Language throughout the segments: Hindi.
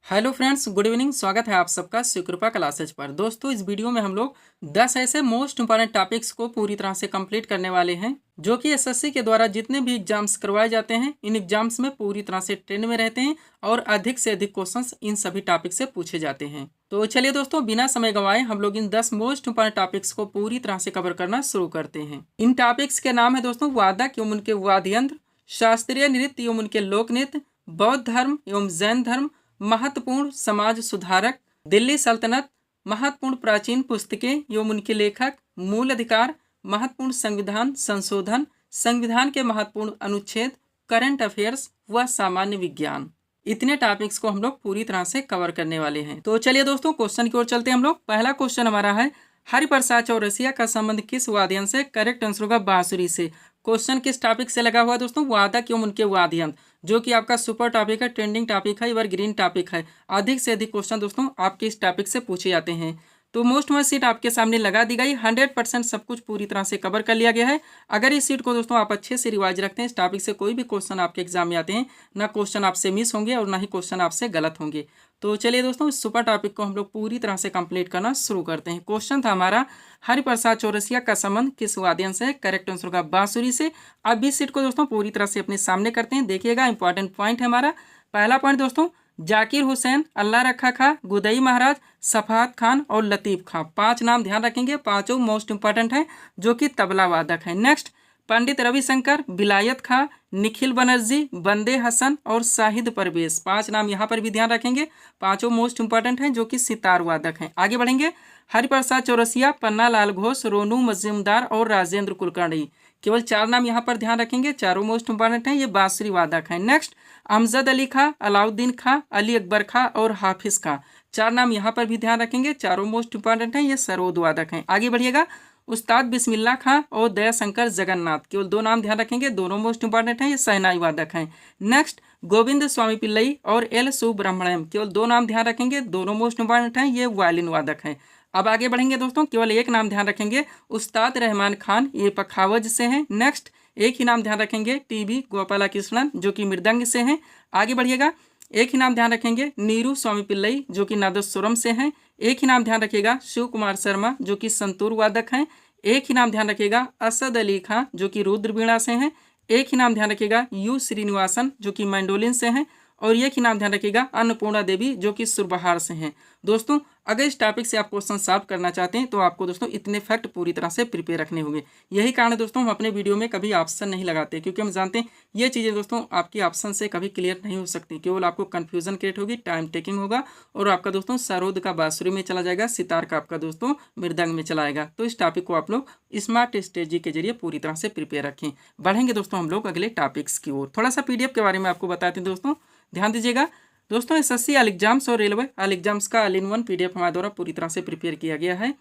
Hello friends, good evening. स्वागत है आप सबका सुकृपा क्लासेज पर। दोस्तों, इस वीडियो में हम लोग 10 ऐसे मोस्ट इंपॉर्टेंट टॉपिक्स को पूरी तरह से कंप्लीट करने वाले हैं जो कि एसएससी के द्वारा जितने भी एग्जाम्स करवाए जाते हैं इन एग्जाम्स में पूरी तरह से ट्रेंड में रहते हैं और अधिक से अधिक क्वेश्चंस इन सभी टॉपिक से पूछे जाते हैं। तो चलिए दोस्तों, बिना समय गंवाए हम लोग इन 10 मोस्ट इंपॉर्टेंट टॉपिक्स को पूरी तरह से कवर करना शुरू करते हैं। इन टॉपिक्स के नाम है दोस्तों वादक एवं उनके वाद्य यंत्र, शास्त्रीय नृत्य एवं उनके लोक नृत्य, बौद्ध धर्म एवं जैन धर्म, महत्वपूर्ण समाज सुधारक, दिल्ली सल्तनत, महत्वपूर्ण प्राचीन पुस्तकें एवं उनके लेखक, मूल अधिकार, महत्वपूर्ण संविधान संशोधन, संविधान के महत्वपूर्ण अनुच्छेद, करंट अफेयर्स व सामान्य विज्ञान। इतने टॉपिक्स को हम लोग पूरी तरह से कवर करने वाले हैं। तो चलिए दोस्तों, क्वेश्चन की ओर चलते हैं हम लोग। पहला क्वेश्चन हमारा है, हरिप्रसाद चौरसिया का संबंध किस वाद्य यंत्र से? करेक्ट आंसर होगा बांसुरी से। क्वेश्चन किस टॉपिक से लगा हुआ है दोस्तों? वादक एवं उनके वाद्य यंत्र, जो कि आपका सुपर टॉपिक है, ट्रेंडिंग टॉपिक है, एवरग्रीन टॉपिक है। अधिक से अधिक क्वेश्चन दोस्तों आपके इस टॉपिक से पूछे जाते हैं। तो मोस्ट मस्ट सीट आपके सामने लगा दी गई। 100% सब कुछ पूरी तरह से कवर कर लिया गया है। अगर इस सीट को दोस्तों आप अच्छे से रिवाइज रखते हैं, इस टॉपिक से कोई भी क्वेश्चन आपके एग्जाम में आते हैं, ना क्वेश्चन आपसे मिस होंगे और ना ही क्वेश्चन आपसे गलत होंगे। तो चलिए दोस्तों, इस सुपर टॉपिक को हम लोग पूरी तरह से कंप्लीट करना शुरू करते हैं। क्वेश्चन था हमारा, हरिप्रसाद चौरसिया का संबंध किस वाद्य यंत्र से? करेक्ट आंसर होगा बांसुरी से। अब इस सीट को दोस्तों पूरी तरह से अपने सामने करते हैं। देखिएगा, इंपॉर्टेंट पॉइंट है हमारा। पहला पॉइंट दोस्तों, जाकिर हुसैन, अल्लाह रखा खां, गुदई महाराज, सफात खान और लतीफ़ खां। 5 नाम ध्यान रखेंगे, पांचों मोस्ट इंपॉर्टेंट हैं जो कि तबला वादक हैं। नेक्स्ट, पंडित रविशंकर, बिलायत खां, निखिल बनर्जी, बंदे हसन और शाहिद परवेज। 5 नाम यहाँ पर भी ध्यान रखेंगे, पांचों मोस्ट इंपॉर्टेंट हैं जो कि सितार वादक हैं। आगे बढ़ेंगे, हरिप्रसाद चौरसिया, पन्ना लाल घोष, रोनू मजूमदार और राजेंद्र कुलकर्णी। केवल 4 नाम यहाँ पर ध्यान रखेंगे, चारों मोस्ट इंपॉर्टेंट हैं, ये बांसुरी वादक हैं। नेक्स्ट, अमजद अली खां, अलाउद्दीन खां, अली अकबर खां और हाफिज खां। 4 नाम यहाँ पर भी ध्यान रखेंगे, चारों मोस्ट इंपॉर्टेंट हैं, ये सरोद वादक हैं। आगे बढ़िएगा, उस्ताद बिस्मिल्लाह खां और दयाशंकर जगन्नाथ। केवल 2 नाम ध्यान रखेंगे, दोनों मोस्ट इंपॉर्टेंट हैं, ये शहनाई वादक हैं। नेक्स्ट, गोविंद स्वामी पिल्लई और एल सुब्रह्मण्यम। केवल 2 नाम ध्यान रखेंगे, दोनों मोस्ट इंपॉर्टेंट हैं, ये वायलिन वादक हैं। अब आगे बढ़ेंगे दोस्तों, केवल 1 नाम ध्यान रखेंगे, उस्ताद रहमान खान, ये पखावज से हैं। नेक्स्ट, एक ही नाम ध्यान रखेंगे, टीबी गोपालकृष्णन, जो कि मृदंग से हैं। आगे बढ़िएगा, एक ही नाम ध्यान रखेंगे, नीरू स्वामी पिल्लई, जो कि नादस्वरम से हैं। एक ही नाम ध्यान रखिएगा, शिव कुमार शर्मा, जो कि संतूर वादक हैं। एक ही नाम ध्यान रखिएगा, असद अली खां, जो कि रुद्र वीणा से हैं। एक ही नाम ध्यान रखिएगा, यू श्रीनिवासन, जो कि मैंडोलिन से हैं। और एक ही नाम ध्यान रखिएगा, अन्नपूर्णा देवी, जो कि सुरबहार से हैं। दोस्तों, अगर इस टॉपिक से आप क्वेश्चन सॉल्व करना चाहते हैं तो आपको दोस्तों इतने फैक्ट पूरी तरह से प्रिपेयर रखने होंगे। यही कारण है दोस्तों हम अपने वीडियो में कभी ऑप्शन नहीं लगाते, क्योंकि हम जानते हैं ये चीज़ें दोस्तों आपकी ऑप्शन से कभी क्लियर नहीं हो सकती। केवल आपको कन्फ्यूजन क्रिएट होगी, टाइम टेकिंग होगा और आपका दोस्तों सरोद का बांसुरी में चला जाएगा, सितार का आपका दोस्तों मृदंग में चला आएगा। तो इस टॉपिक को आप लोग स्मार्ट स्ट्रेटजी के जरिए पूरी तरह से प्रिपेयर रखें। बढ़ेंगे दोस्तों हम लोग अगले टॉपिक्स की ओर। थोड़ा सा PDF के बारे में आपको बताते हैं दोस्तों, ध्यान दीजिएगा। दोस्तों, एसएससी ऑल एग्जाम्स और रेलवे ऑल एग्जाम्स का ऑल इन वन PDF हमारे द्वारा पूरी तरह से प्रिपेयर किया गया है।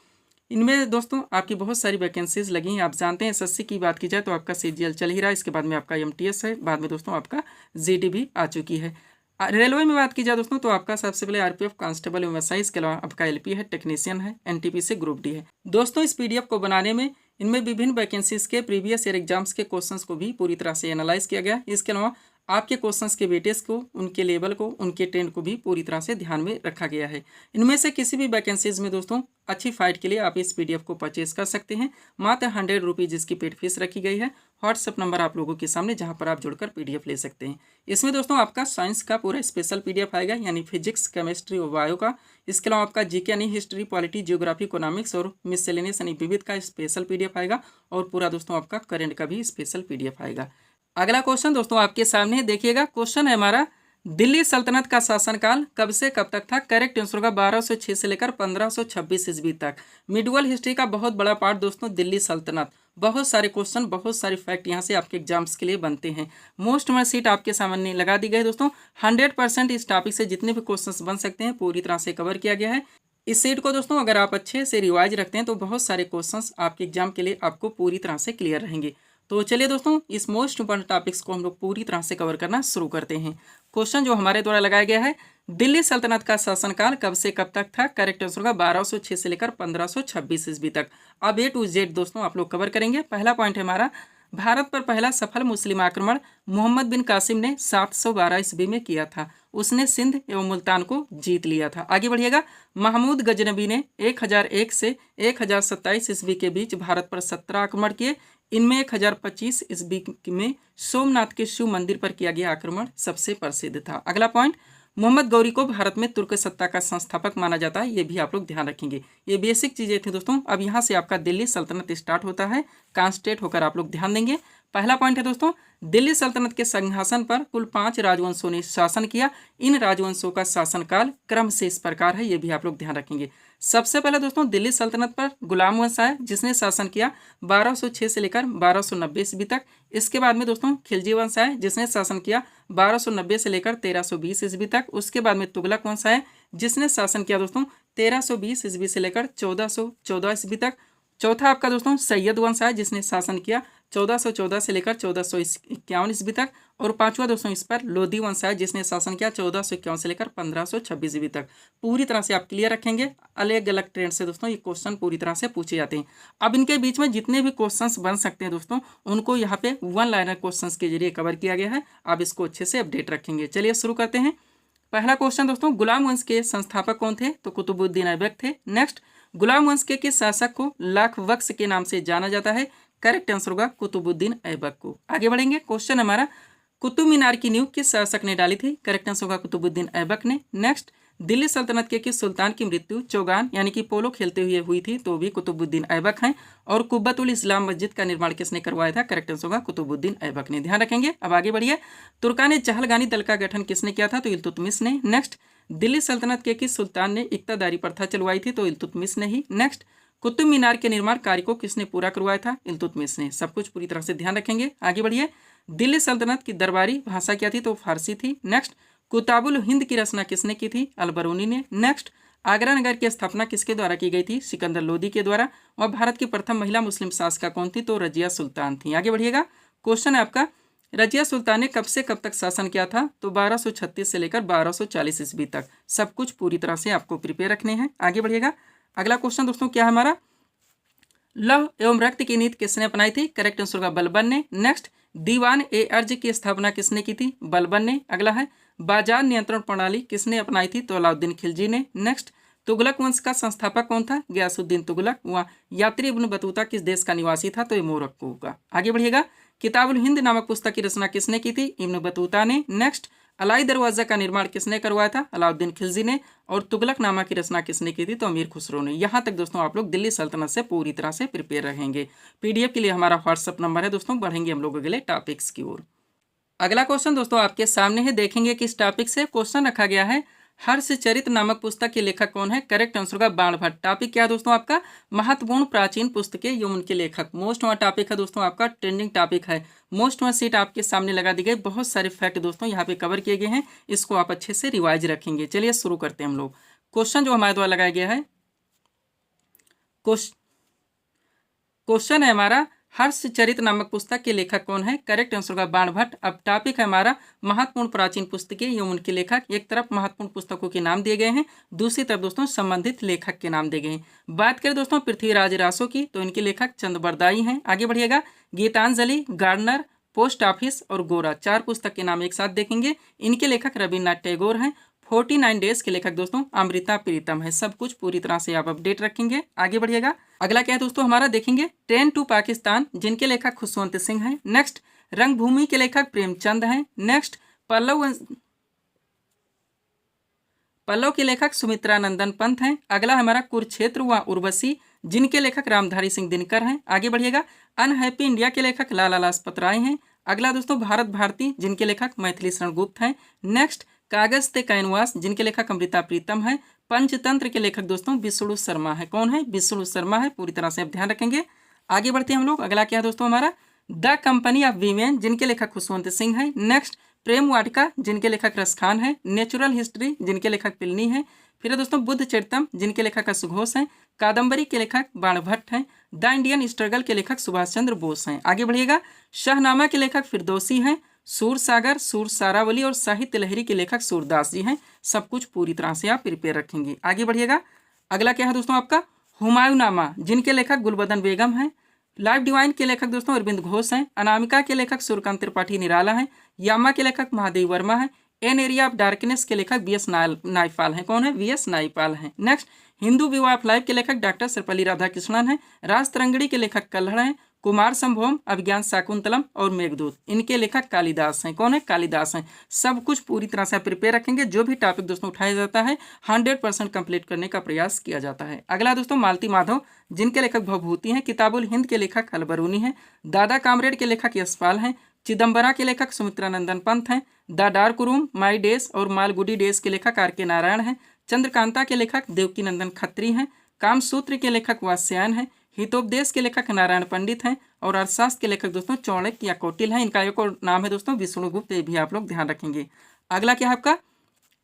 इनमें दोस्तों आपकी बहुत सारी वैकेंसीज लगी हैं। आप जानते हैं एसएससी की बात की जाए तो आपका CGL चल ही रहा है, इसके बाद में आपका MTS है, बाद में दोस्तों आपका GD भी आ चुकी है। रेलवे में बात की जाए दोस्तों तो आपका सबसे पहले RPF कांस्टेबल एवं SI, इसके अलावा आपका LP है, टेक्नीशियन है, NTPC ग्रुप D है। दोस्तों, इस PDF को बनाने में इनमें विभिन्न वैकेंसीज के प्रीवियस ईयर एग्जाम्स के क्वेश्चंस को भी पूरी तरह से एनालाइज किया गया। इसके अलावा आपके क्वेश्चंस के वेटेज को, उनके लेवल को, उनके ट्रेंड को भी पूरी तरह से ध्यान में रखा गया है। इनमें से किसी भी वैकेंसीज में दोस्तों अच्छी फाइट के लिए आप इस PDF को परचेज कर सकते हैं। मात्र 100 रुपीज़ इसकी पेड फीस रखी गई है। व्हाट्सअप नंबर आप लोगों के सामने, जहां पर आप जुड़कर PDF ले सकते हैं। इसमें दोस्तों आपका साइंस का पूरा स्पेशल PDF आएगा, यानी फिजिक्स, केमिस्ट्री और बायो का। इसके अलावा आपका GK यानी हिस्ट्री, पॉलिटी, जियोग्राफी, इकोनॉमिक्स और मिसलेनियस यानी विविध का स्पेशल PDF आएगा। और पूरा दोस्तों आपका करंट का भी स्पेशल PDF आएगा। अगला क्वेश्चन दोस्तों आपके सामने देखिएगा। क्वेश्चन है हमारा, दिल्ली सल्तनत का शासनकाल कब से कब तक था? करेक्ट आंसर होगा 1206 से लेकर 1526 ईस्वी तक। मिडवल हिस्ट्री का बहुत बड़ा पार्ट दोस्तों दिल्ली सल्तनत। बहुत सारे क्वेश्चन, बहुत सारे फैक्ट यहाँ से आपके एग्जाम्स के लिए बनते हैं। मोस्ट मस्ट सीट आपके सामने लगा दी गई है दोस्तों। 100% इस टॉपिक से जितने भी क्वेश्चन बन सकते हैं पूरी तरह से कवर किया गया है। इस सीट को दोस्तों अगर आप अच्छे से रिवाइज रखते हैं तो बहुत सारे क्वेश्चन आपके एग्जाम के लिए आपको पूरी तरह से क्लियर रहेंगे। तो चलिए दोस्तों, इस मोस्ट इंपॉर्टेंट टॉपिक्स को हम लोग पूरी तरह से कवर करना शुरू करते हैं। क्वेश्चन जो हमारे द्वारा लगाया गया है, दिल्ली सल्तनत का शासनकाल कब से कब तक था? करेक्ट आंसर होगा 1206 से लेकर 1526 ईस्वी तक। अब A to Z दोस्तों आप लोग कवर करेंगे। पहला पॉइंट है हमारा, भारत पर पहला सफल मुस्लिम आक्रमण मोहम्मद बिन कासिम ने 712 ईस्वी में किया था। उसने सिंध एवं मुल्तान को जीत लिया था। आगे बढ़िएगा। महमूद गजनबी ने 1001 से 1027 ईस्वी के बीच भारत पर 17 आक्रमण किए। इनमें 1025 ईस्वी में सोमनाथ के शिव मंदिर पर किया गया आक्रमण सबसे प्रसिद्ध था। अगला पॉइंट, मोहम्मद गौरी को भारत में तुर्क सत्ता का संस्थापक माना जाता है। ये भी आप लोग ध्यान रखेंगे। ये बेसिक चीजें थी दोस्तों। अब यहाँ से आपका दिल्ली सल्तनत स्टार्ट होता है, कॉन्स्टेंट होकर आप लोग ध्यान देंगे। पहला पॉइंट है दोस्तों, दिल्ली सल्तनत के सिंहासन पर कुल 5 राजवंशों ने शासन किया। इन राजवंशों का शासनकाल क्रम से इस प्रकार है, ये भी आप लोग ध्यान रखेंगे। सबसे पहले दोस्तों दिल्ली सल्तनत पर गुलाम वंश आया, जिसने शासन किया 1206 से लेकर 1290 ईस्वी तक। इसके बाद में दोस्तों खिलजी वंश आया, जिसने शासन किया 1290 से लेकर 1320 ईस्वी तक। उसके बाद में तुगलक वंश आया, जिसने शासन किया दोस्तों 1320 ईस्वी से लेकर 1414 ईस्वी तक। चौथा आपका दोस्तों सैयद वंश आया, जिसने शासन किया 1414 से लेकर 1451 ईस्वी तक। और पांचवा दोस्तों इस पर लोधी वंश आया, जिसने शासन किया 1451 से लेकर 1526 ईस्वी तक। पूरी तरह से आप क्लियर रखेंगे। अलग अलग ट्रेंड से दोस्तों ये क्वेश्चन पूरी तरह से पूछे जाते हैं। अब इनके बीच में जितने भी क्वेश्चंस बन सकते हैं दोस्तों, उनको यहाँ पे वन लाइनर क्वेश्चंस के जरिए कवर किया गया है। आप इसको अच्छे से अपडेट रखेंगे। चलिए शुरू करते हैं। पहला क्वेश्चन दोस्तों, गुलाम वंश के संस्थापक कौन थे? तो कुतुबुद्दीन ऐबक थे। नेक्स्ट, गुलाम वंश के किस शासक को लाख बख्श के नाम से जाना जाता है? करेक्ट आंसर होगा कुतुबुद्दीन ऐबक को। आगे बढ़ेंगे। क्वेश्चन हमारा, कुतुब मीनार की नींव किस शासक ने डाली थी? करेक्ट आंसर होगा कुतुबुद्दीन ऐबक ने। नेक्स्ट, दिल्ली सल्तनत के किस सुल्तान की मृत्यु चौगान यानी कि पोलो खेलते हुए हुई थी? तो भी कुतुबुद्दीन ऐबक हैं। और कुब्बतुल इस्लाम मस्जिद का निर्माण किसने करवाया था? करेक्ट आंसर होगा कुतुबुद्दीन ऐबक ने। ध्यान रखेंगे। अब आगे बढ़िए। तुर्कान चहलगानी दल का गठन किसने किया था? तो इल्तुतमिश ने। नेक्स्ट, दिल्ली सल्तनत के किस सुल्तान ने इक्तादारी प्रथा चलवाई थी? तो इल्तुतमिश ने ही। नेक्स्ट, कुतुब मीनार के निर्माण कार्य को किसने पूरा करवाया था? इल्तुतमिश ने। सब कुछ पूरी तरह से ध्यान रखेंगे। आगे बढ़िए। दिल्ली सल्तनत की दरबारी भाषा क्या थी? तो फारसी थी। नेक्स्ट, कुताबुल हिंद की रचना किसने की थी? अलबरूनी ने। नेक्स्ट, आगरा नगर की स्थापना किसके द्वारा की गई थी? सिकंदर लोदी के द्वारा। और भारत की प्रथम महिला मुस्लिम शासिका कौन थी? तो रजिया सुल्तान थी। आगे बढ़िएगा। क्वेश्चन है आपका, रजिया सुल्तान ने कब से कब तक शासन किया था? तो 1236 से लेकर 1240 ईस्वी तक। सब कुछ पूरी तरह से आपको प्रिपेयर रखने हैं। आगे बढ़िएगा। अगला क्वेश्चन दोस्तों क्या है हमारा, लौह एवं रक्त की नीति किसने अपनाई थी? करेक्ट आंसर होगा बलबन ने। नेक्स्ट, दीवान ए अर्ज की स्थापना किसने की थी? बलबन ने। अगला है, बाजार नियंत्रण प्रणाली किसने अपनाई थी? तो अलाउद्दीन खिलजी ने। नेक्स्ट, तुगलक वंश का संस्थापक कौन था? गयासुद्दीन तुगलक। वह यात्री इब्न बतूता किस देश का निवासी था? तो ये मोरक्को का। आगे बढ़िएगा। किताबुल हिंद नामक पुस्तक की रचना किसने की थी? इब्न बतूता ने। नेक्स्ट, अलाई दरवाजा का निर्माण किसने करवाया था? अलाउद्दीन खिलजी ने। और तुगलकनामा की रचना किसने की थी? तो अमीर खुसरो ने। यहाँ तक दोस्तों आप लोग दिल्ली सल्तनत से पूरी तरह से प्रिपेयर रहेंगे। पीडीएफ के लिए हमारा व्हाट्सअप नंबर है दोस्तों। बढ़ेंगे हम लोग अगले टॉपिक्स की ओर। अगला क्वेश्चन दोस्तों आपके सामने है, देखेंगे किस टॉपिक से। क्वेश्चन रखा गया है, हर्षचरित नामक पुस्तक के लेखक कौन है? करेक्ट आंसर होगा बाणभट्ट। टॉपिक क्या है दोस्तों आपका? महत्वपूर्ण प्राचीन पुस्तकें एवं उनके लेखक। मोस्ट वन टॉपिक है दोस्तों आपका, ट्रेंडिंग टॉपिक है। मोस्ट वन सीट आपके सामने लगा दी गई। बहुत सारे फैक्ट दोस्तों यहाँ पे कवर किए गए हैं। इसको आप अच्छे से रिवाइज रखेंगे। चलिए शुरू करते हैं हम लोग। क्वेश्चन जो हमारे द्वारा लगाया गया है, क्वेश्चन है हमारा, हर्षचरित नामक पुस्तक के लेखक कौन है? करेक्ट आंसर होगा बाणभट्ट। अब टॉपिक है हमारा महत्वपूर्ण प्राचीन पुस्तकें एवं उनके लेखक। एक तरफ महत्वपूर्ण पुस्तकों के नाम दिए गए हैं, दूसरी तरफ दोस्तों संबंधित लेखक के नाम दिए गए हैं। बात करें दोस्तों पृथ्वीराज रासो की, तो इनके लेखक चंद्रबरदाई हैं। आगे बढ़िएगा। गीतांजलि, गार्डनर, पोस्ट ऑफिस और गोरा, 4 पुस्तक के नाम एक साथ देखेंगे। इनके लेखक रविन्द्रनाथ टैगोर हैं। 49 डेज के लेखक दोस्तों अमृता प्रीतम है। सब कुछ पूरी तरह से आप अपडेट रखेंगे। आगे बढ़िएगा। अगला क्या है दोस्तों हमारा, देखेंगे ट्रेन टू पाकिस्तान, जिनके लेखक खुशवंत सिंह हैं। नेक्स्ट, रंगभूमि के लेखक प्रेमचंद हैं। नेक्स्ट, पल्लव के लेखक सुमित्रा नंदन पंत हैं। अगला हमारा कुरुक्षेत्र व उर्वशी, जिनके लेखक रामधारी सिंह दिनकर हैं। आगे बढ़िएगा। अनहैप्पी इंडिया के लेखक लाला लाजपत राय हैं। अगला दोस्तों भारत भारती, जिनके लेखक मैथिली शरण गुप्त हैं। नेक्स्ट, कागज ते कैनवास, जिनके लेखक अमृता प्रीतम है। पंचतंत्र के लेखक दोस्तों विष्णु शर्मा है। कौन है? विष्णु शर्मा है। पूरी तरह से आप ध्यान रखेंगे। आगे बढ़ते हैं हम लोग। अगला क्या है दोस्तों हमारा, द कंपनी ऑफ वीमेन, जिनके लेखक खुशवंत सिंह है। नेक्स्ट, प्रेम वाटिका, जिनके लेखक रसखान है। नेचुरल हिस्ट्री, जिनके लेखक पिलनी है। फिर है दोस्तों बुद्ध चरितम, जिनके लेखक सुघोष हैं। कादम्बरी के लेखक बाणभट्ट हैं। द इंडियन स्ट्रगल के लेखक सुभाष चंद्र बोस हैं। आगे बढ़िएगा। शाहनामा के लेखक फिरदौसी हैं। सूर सागर, सूर सारावली और साहित्य लहरी के लेखक सूरदास जी हैं। सब कुछ पूरी तरह से आप प्रिपेयर रखेंगे। आगे बढ़िएगा। अगला क्या है दोस्तों आपका, हुमायूंनामा, जिनके लेखक गुलबदन बेगम हैं। लाइफ डिवाइन के लेखक दोस्तों अरविंद घोष हैं। अनामिका के लेखक सूर्यकांत त्रिपाठी निराला हैं। यामा के लेखक महादेव वर्मा हैं। एन एरिया ऑफ डार्कनेस के लेखक वी.एस. नायपाल हैं। कौन है? वी.एस. नायपाल हैं। Next, Hindu view of life के लेखक डॉक्टर सर्वपल्ली राधाकृष्णन हैं। राज तरंगिणी के लेखक कल्हड़ हैं। कुमार संभवम, अभिज्ञान शाकुंतलम और मेघदूत, इनके लेखक कालिदास हैं। कौन है? कालिदास हैं। सब कुछ पूरी तरह से प्रिपेयर रखेंगे। जो भी टॉपिक दोस्तों उठाया जाता है 100% कंप्लीट करने का प्रयास किया जाता है। अगला दोस्तों मालती माधव, जिनके लेखक भवभूति हैं। किताबुल हिंद के लेखक अलबरूनी हैं। दादा कामरेड के लेखक यशपाल हैं। चिदम्बरा के लेखक सुमित्रानंदन पंत हैं। The dark room, my days और मालगुडी डेज के लेखक आर के नारायण हैं। चंद्रकांता के लेखक देवकी नंदन खत्री हैं। कामसूत्र के लेखक वात्स्यायन हैं। हितोपदेश के लेखक नारायण पंडित हैं। और अर्थशास्त्र के लेखक दोस्तों चाणक्य या कौटिल्य हैं। इनका एक और नाम है दोस्तों विष्णुगुप्त, ये भी आप लोग ध्यान रखेंगे। अगला क्या है आपका?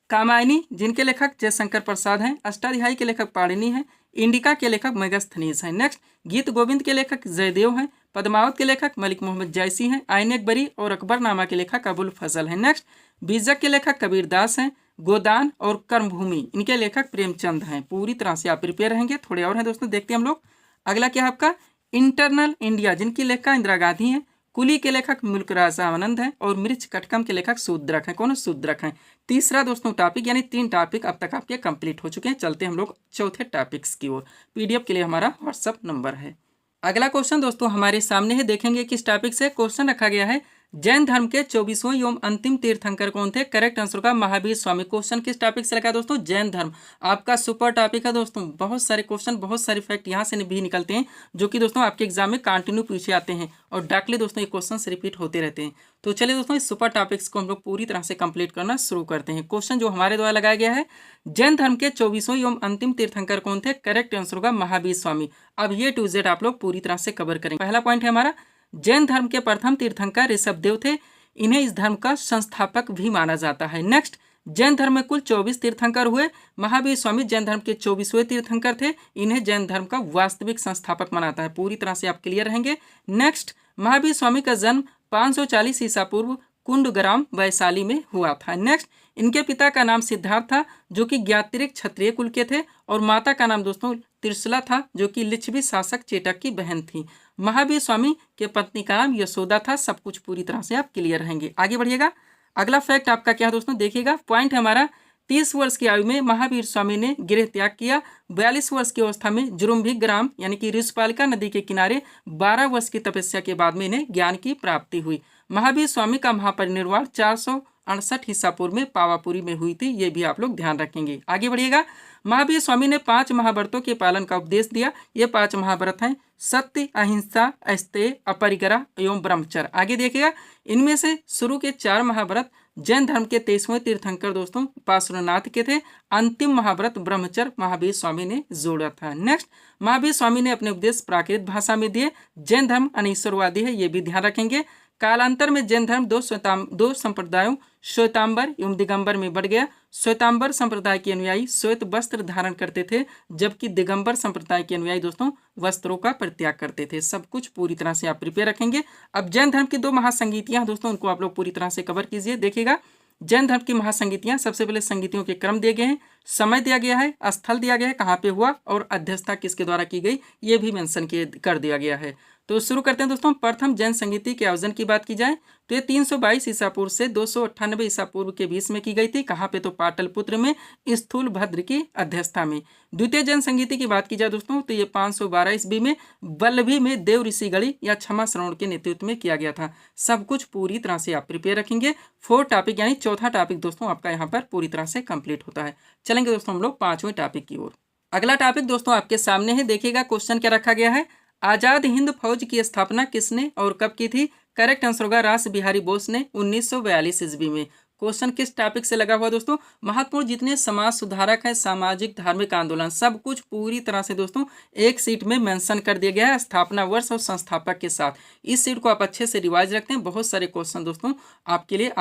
कामायनी, जिनके लेखक जयशंकर प्रसाद हैं। अष्टाध्यायी के लेखक पाणिनि हैं। इंडिका के लेखक मेगस्थनीज हैं। नेक्स्ट, गीत गोविंद के लेखक जयदेव हैं। पद्मावत के लेखक मलिक मोहम्मद जैसी हैं। आईन अकबरी और अकबरनामा के लेखक अबुल फजल हैं। नेक्स्ट, बीजक के लेखक कबीर दास हैं। गोदान और कर्मभूमि, इनके लेखक प्रेमचंद हैं। पूरी तरह से आप प्रिपेयर रहेंगे। थोड़े और हैं दोस्तों, देखते हैं हम लोग। अगला क्या है आपका? इंटरनल इंडिया, जिनकी लेखिका इंदिरा गांधी हैं। कुली के लेखक मुल्कराज आनंद हैं। और मृच कटकम के लेखक शूद्रक हैं। कौन? शूद्रक हैं। तीसरा दोस्तों टॉपिक, यानी 3 टॉपिक अब तक आपके कंप्लीट हो चुके हैं। चलते हैं हम लोग चौथे टॉपिक्स की ओर। पीडीएफ के लिए हमारा व्हाट्सअप नंबर है। अगला क्वेश्चन दोस्तों हमारे सामने है, देखेंगे किस टॉपिक से क्वेश्चन रखा गया है। जैन धर्म के 24वें एवं अंतिम तीर्थंकर कौन थे? करेक्ट आंसर का महावीर स्वामी। क्वेश्चन किस टॉपिक से लगा दोस्तों? जैन धर्म। आपका सुपर टॉपिक है दोस्तों। बहुत सारे क्वेश्चन, बहुत सारे फैक्ट यहाँ से भी निकलते हैं, जो कि दोस्तों आपके एग्जाम में कंटिन्यू पूछे आते हैं और डायरेक्टली दोस्तों ये क्वेश्चन रिपीट होते रहते हैं। तो चलिए दोस्तों इस सुपर टॉपिक्स को हम लोग पूरी तरह से कंप्लीट करना शुरू करते हैं। क्वेश्चन जो हमारे द्वारा लगाया गया है, जैन धर्म के 24वें एवं अंतिम तीर्थंकर कौन थे? करेक्ट आंसर होगा महावीर स्वामी। अब ये टू जेड आप लोग पूरी तरह से कवर करेंगे। पहला पॉइंट है हमारा, जैन धर्म के प्रथम तीर्थंकर ऋषभदेव थे। इन्हें इस धर्म का संस्थापक भी माना जाता है। नेक्स्ट, जैन धर्म में कुल 24 तीर्थंकर हुए। महावीर स्वामी जैन धर्म के 24वें तीर्थंकर थे। इन्हें जैन धर्म का वास्तविक संस्थापक मानता है। पूरी तरह से आप क्लियर रहेंगे। नेक्स्ट, महावीर स्वामी का जन्म 540 ईसा पूर्व कुंडग्राम वैशाली में हुआ था। नेक्स्ट, इनके पिता का नाम सिद्धार्थ था, जो कि ज्ञातिरिक क्षत्रिय कुल के थे। और माता का नाम दोस्तों त्रिशला था, जो कि लिच्छवी शासक चेटक की बहन थी। महावीर स्वामी के पत्नी का नाम यशोदा था। सब कुछ पूरी तरह से आप क्लियर रहेंगे। आगे बढ़िएगा। अगला फैक्ट आपका क्या है दोस्तों? देखिएगा। पॉइंट है हमारा, 30 वर्ष की आयु में महावीर स्वामी ने गृह त्याग किया। 42 वर्ष की अवस्था में जुरुम्भी ग्राम यानी कि ऋषपालिका नदी के किनारे 12 वर्ष की तपस्या के बाद में इन्हें ज्ञान की प्राप्ति हुई। महावीर स्वामी का महापरिनिर्वाण 468 ईसा पूर्व में पावापुरी में हुई थी। ये भी आप लोग ध्यान रखेंगे। आगे बढ़िएगा। महावीर स्वामी ने 5 महाव्रतों के पालन का उपदेश दिया। ये 5 महाव्रत हैं, सत्य, अहिंसा, अस्तेय, अपरिग्रह एवं ब्रह्मचर्य। आगे देखिएगा। इनमें से शुरू के 4 महाव्रत जैन धर्म के 23वें तीर्थंकर दोस्तों पार्श्वनाथ के थे। अंतिम महाव्रत ब्रह्मचर्य महावीर स्वामी ने जोड़ा था। नेक्स्ट, महावीर स्वामी ने अपने उपदेश प्राकृत भाषा में दिए। जैन धर्म अनिश्वरवादी है, ये भी ध्यान रखेंगे। कालांतर में जैन धर्म दो संप्रदायों श्वेतांबर एवं दिगंबर में बढ़ गया। श्वेतांबर संप्रदाय के अनुयायी श्वेत वस्त्र धारण करते थे, जबकि दिगंबर संप्रदाय के अनुयायी दोस्तों वस्त्रों का परित्याग करते थे। सब कुछ पूरी तरह से आप प्रिपेयर रखेंगे। अब जैन धर्म की 2 महासंगीतियां दोस्तों, उनको आप लोग पूरी तरह से कवर कीजिए। देखिएगा, जैन धर्म की महासंगीतियां, सबसे पहले संगीतियों के क्रम दिए गए हैं, समय दिया गया है, स्थल दिया गया है कहाँ पे हुआ, और अध्यक्षता किसके द्वारा की गई, ये भी मेंशन कर दिया गया है। तो शुरू करते हैं दोस्तों। प्रथम जैन संगीति के आयोजन की बात की जाए तो ये 322 ईसा पूर्व से 298 ईसा पूर्व के बीच में की गई थी। कहाँ पे? तो पाटलिपुत्र में स्थूल भद्र की अध्यक्षता में। द्वितीय जैन संगीति की बात की जाए दोस्तों तो ये 512 ईस्वी में वल्लभी में देव ऋषि गढ़ी या क्षमा श्रवण के नेतृत्व में किया गया था। सब कुछ पूरी तरह से आप प्रिपेयर रखेंगे। 4 टॉपिक यानी चौथा टॉपिक दोस्तों आपका यहाँ पर पूरी तरह से कंप्लीट होता है। चलेंगे दोस्तों हम लोग 5वें टॉपिक की ओर। अगला टॉपिक दोस्तों आपके सामने है। देखिएगा क्वेश्चन क्या रखा गया है। आजाद हिंद फौज की स्थापना किसने और कब की थी? करेक्ट आंसर होगा रास बिहारी बोस ने 1942 ईस्वी में। क्वेश्चन किस टॉपिक से लगा हुआ दोस्तों? महत्वपूर्ण जितने समाज सुधारक हैं, सामाजिक धार्मिक आंदोलन, सब कुछ पूरी तरह से दोस्तों एक सीट में मेंशन कर दिया गया है, स्थापना वर्ष और संस्थापक के साथ। इस सीट को आप अच्छे से रिवाइज रखते हैं। बहुत सारे क्वेश्चन दोस्तों आपके लिए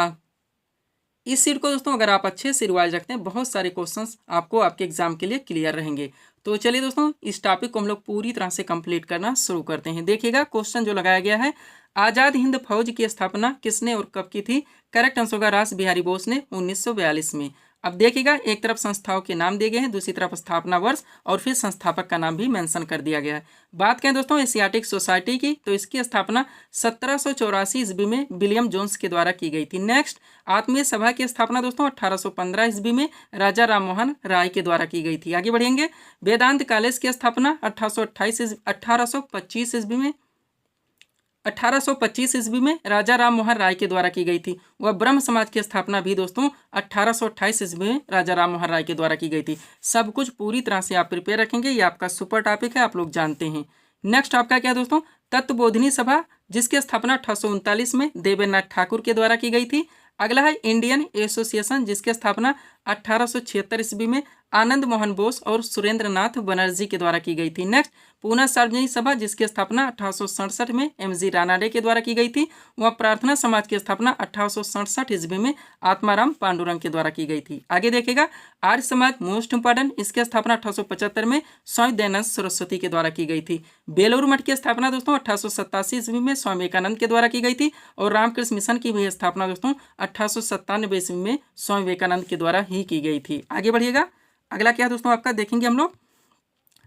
इस सीट को दोस्तों अगर आप अच्छे से रिवाइज रखते हैं, बहुत सारे क्वेश्चंस आपको आपके एग्जाम के लिए क्लियर रहेंगे। तो चलिए दोस्तों इस टॉपिक को हम लोग पूरी तरह से कंप्लीट करना शुरू करते हैं। देखिएगा क्वेश्चन जो लगाया गया है, आजाद हिंद फौज की स्थापना किसने और कब की थी? करेक्ट आंसर होगा रास बिहारी बोस ने 1942 में। अब देखिएगा एक तरफ संस्थाओं के नाम दिए गए हैं, दूसरी तरफ स्थापना वर्ष और फिर संस्थापक का नाम भी मेंशन कर दिया गया है। बात करें दोस्तों एशियाटिक सोसाइटी की, तो इसकी स्थापना 1784 ईस्वी में विलियम जोन्स के द्वारा की गई थी। नेक्स्ट, आत्मीय सभा की स्थापना दोस्तों 1815 ईस्वी में राजा राम मोहन राय के द्वारा की गई थी। आगे बढ़ेंगे, वेदांत कॉलेज की स्थापना 1825 ईस्वी में राजा राम मोहन राय के द्वारा की गई थी। वह ब्रह्म समाज की स्थापना भी दोस्तों 1828 ईस्वी में राजा राम मोहन राय के द्वारा की गई थी। सब कुछ पूरी तरह से आप प्रिपेयर रखेंगे, ये आपका सुपर टॉपिक है, आप लोग जानते हैं। नेक्स्ट आपका क्या दोस्तों, तत्वबोधिनी सभा, जिसकी स्थापना 1839 में देवेंद्रनाथ ठाकुर के द्वारा की गई थी। अगला है इंडियन एसोसिएशन, जिसकी स्थापना 1876 ईस्वी में आनंद मोहन बोस और सुरेंद्र नाथ बनर्जी के द्वारा की गई थी। नेक्स्ट, पूना सार्वजनिक सभा, जिसकी स्थापना 1867 में एम.जी. रानाडे के द्वारा की गई थी। वह प्रार्थना समाज की स्थापना 1867 ईस्वी में आत्माराम पांडुरंग के द्वारा की गई थी। आगे देखेगा, आर्य समाज मोस्ट इंपॉर्टेंट, इसकी स्थापना 1875 में स्वामी दयानंद सरस्वती के द्वारा की गई थी। बेलूर मठ की स्थापना दोस्तों 1887 ईस्वी में स्वामी विवेकानंद के द्वारा की गई थी और रामकृष्ण मिशन की भी स्थापना दोस्तों 1897 ईस्वी में स्वामी विवेकानंद के द्वारा ही की गई थी। आगे बढ़िएगा, अगला क्या दोस्तों आपका देखेंगे हम लोग,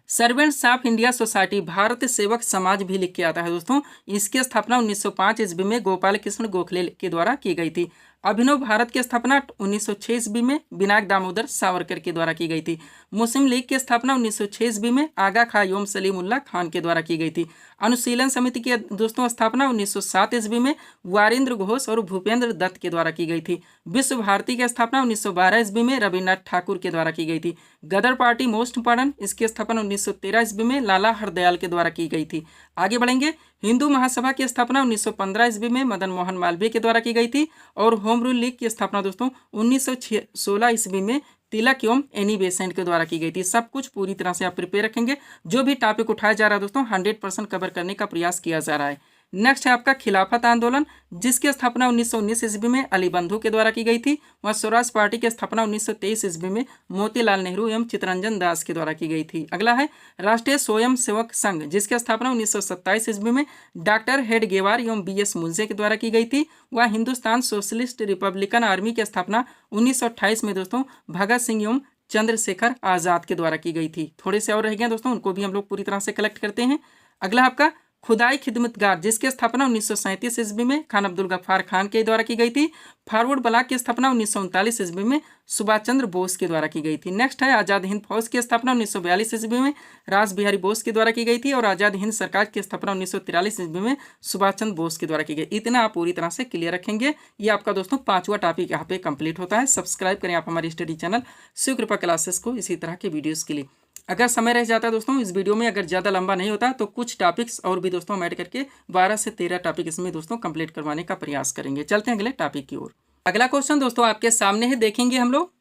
servants of India society, Bharat सेवक समाज भी लिख के आता है दोस्तों। इसकी स्थापना 1905 ईस्वी में गोपाल कृष्ण गोखले के द्वारा की गई थी। अभिनव भारत की स्थापना 1906 ईस्वी में बिनाक दामोदर सावरकर के द्वारा की गई थी। मुस्लिम लीग की स्थापना 1906 ईस्वी में आगा खां योम सलीमुल्लाह खान के द्वारा की गई थी। अनुशीलन समिति की दोस्तों स्थापना 1907 ईस्वी में वारेंद्र घोष और भूपेंद्र दत्त के द्वारा की गई थी। विश्व भारती की स्थापना 1912 ईस्वी में रविन्द्रनाथ ठाकुर के द्वारा की गई थी। गदर पार्टी मोस्ट इंपॉर्टेंट, इसकी स्थापना 1913 ईस्वी में लाला हरदयाल के द्वारा की गई थी। आगे बढ़ेंगे, हिंदू महासभा की स्थापना 1915 ईस्वी में मदन मोहन मालवीय के द्वारा की गई थी और होम रूल लीग की स्थापना दोस्तों 1916 ईस्वी में तिलक एवं एनी बेसेंट के द्वारा की गई थी। सब कुछ पूरी तरह से आप प्रिपेयर रखेंगे, जो भी टॉपिक उठाया जा रहा है दोस्तों 100% कवर करने का प्रयास किया जा रहा है। नेक्स्ट है आपका खिलाफत आंदोलन, जिसकी स्थापना 1919 ईस्वी में अली बंधु के द्वारा की गई थी। वह स्वराज पार्टी की स्थापना 1923 ईस्वी में मोतीलाल नेहरू एवं चित्तरंजन दास के द्वारा की गई थी। अगला है राष्ट्रीय स्वयं सेवक संघ, जिसकी स्थापना 1927 ईस्वी में डॉक्टर हेडगेवार एवं बी.एस. मुंजे के द्वारा की गई थी। वह हिंदुस्तान सोशलिस्ट रिपब्लिकन आर्मी की स्थापना 1928 में दोस्तों भगत सिंह एवं चंद्रशेखर आजाद के द्वारा की गई थी। थोड़े से और रह गए दोस्तों, उनको भी हम लोग पूरी तरह से कलेक्ट करते हैं। अगला आपका खुदाई खिदमतगार, जिसकी स्थापना 1937 ईस्वी में खान अब्दुल गफ्फार खान के द्वारा की गई थी। फॉरवर्ड ब्लॉक की स्थापना 1939 ईस्वी में सुभाष चंद्र बोस के द्वारा की गई थी। नेक्स्ट है आज़ाद हिंद फौज की स्थापना 1942 ईस्वी में रास बिहारी बोस के द्वारा की गई थी और आज़ाद हिंद सरकार की स्थापना 1943 ईस्वी में सुभाष चंद्र बोस के द्वारा की गई। इतना आप पूरी तरह से क्लियर रखेंगे। ये आपका दोस्तों 5वां टॉपिक यहाँ पे कंप्लीट होता है। सब्सक्राइब करें आप हमारी स्टडी चैनल शिव कृपा क्लासेस को इसी तरह के वीडियोज़ के लिए। अगर समय रह जाता है दोस्तों इस वीडियो में, अगर ज़्यादा लंबा नहीं होता तो कुछ टॉपिक्स और भी दोस्तों हम ऐड करके 12 से 13 टॉपिक इसमें दोस्तों कंप्लीट करवाने का प्रयास करेंगे। चलते हैं अगले टॉपिक की ओर। अगला क्वेश्चन दोस्तों आपके सामने है, देखेंगे हम लोग।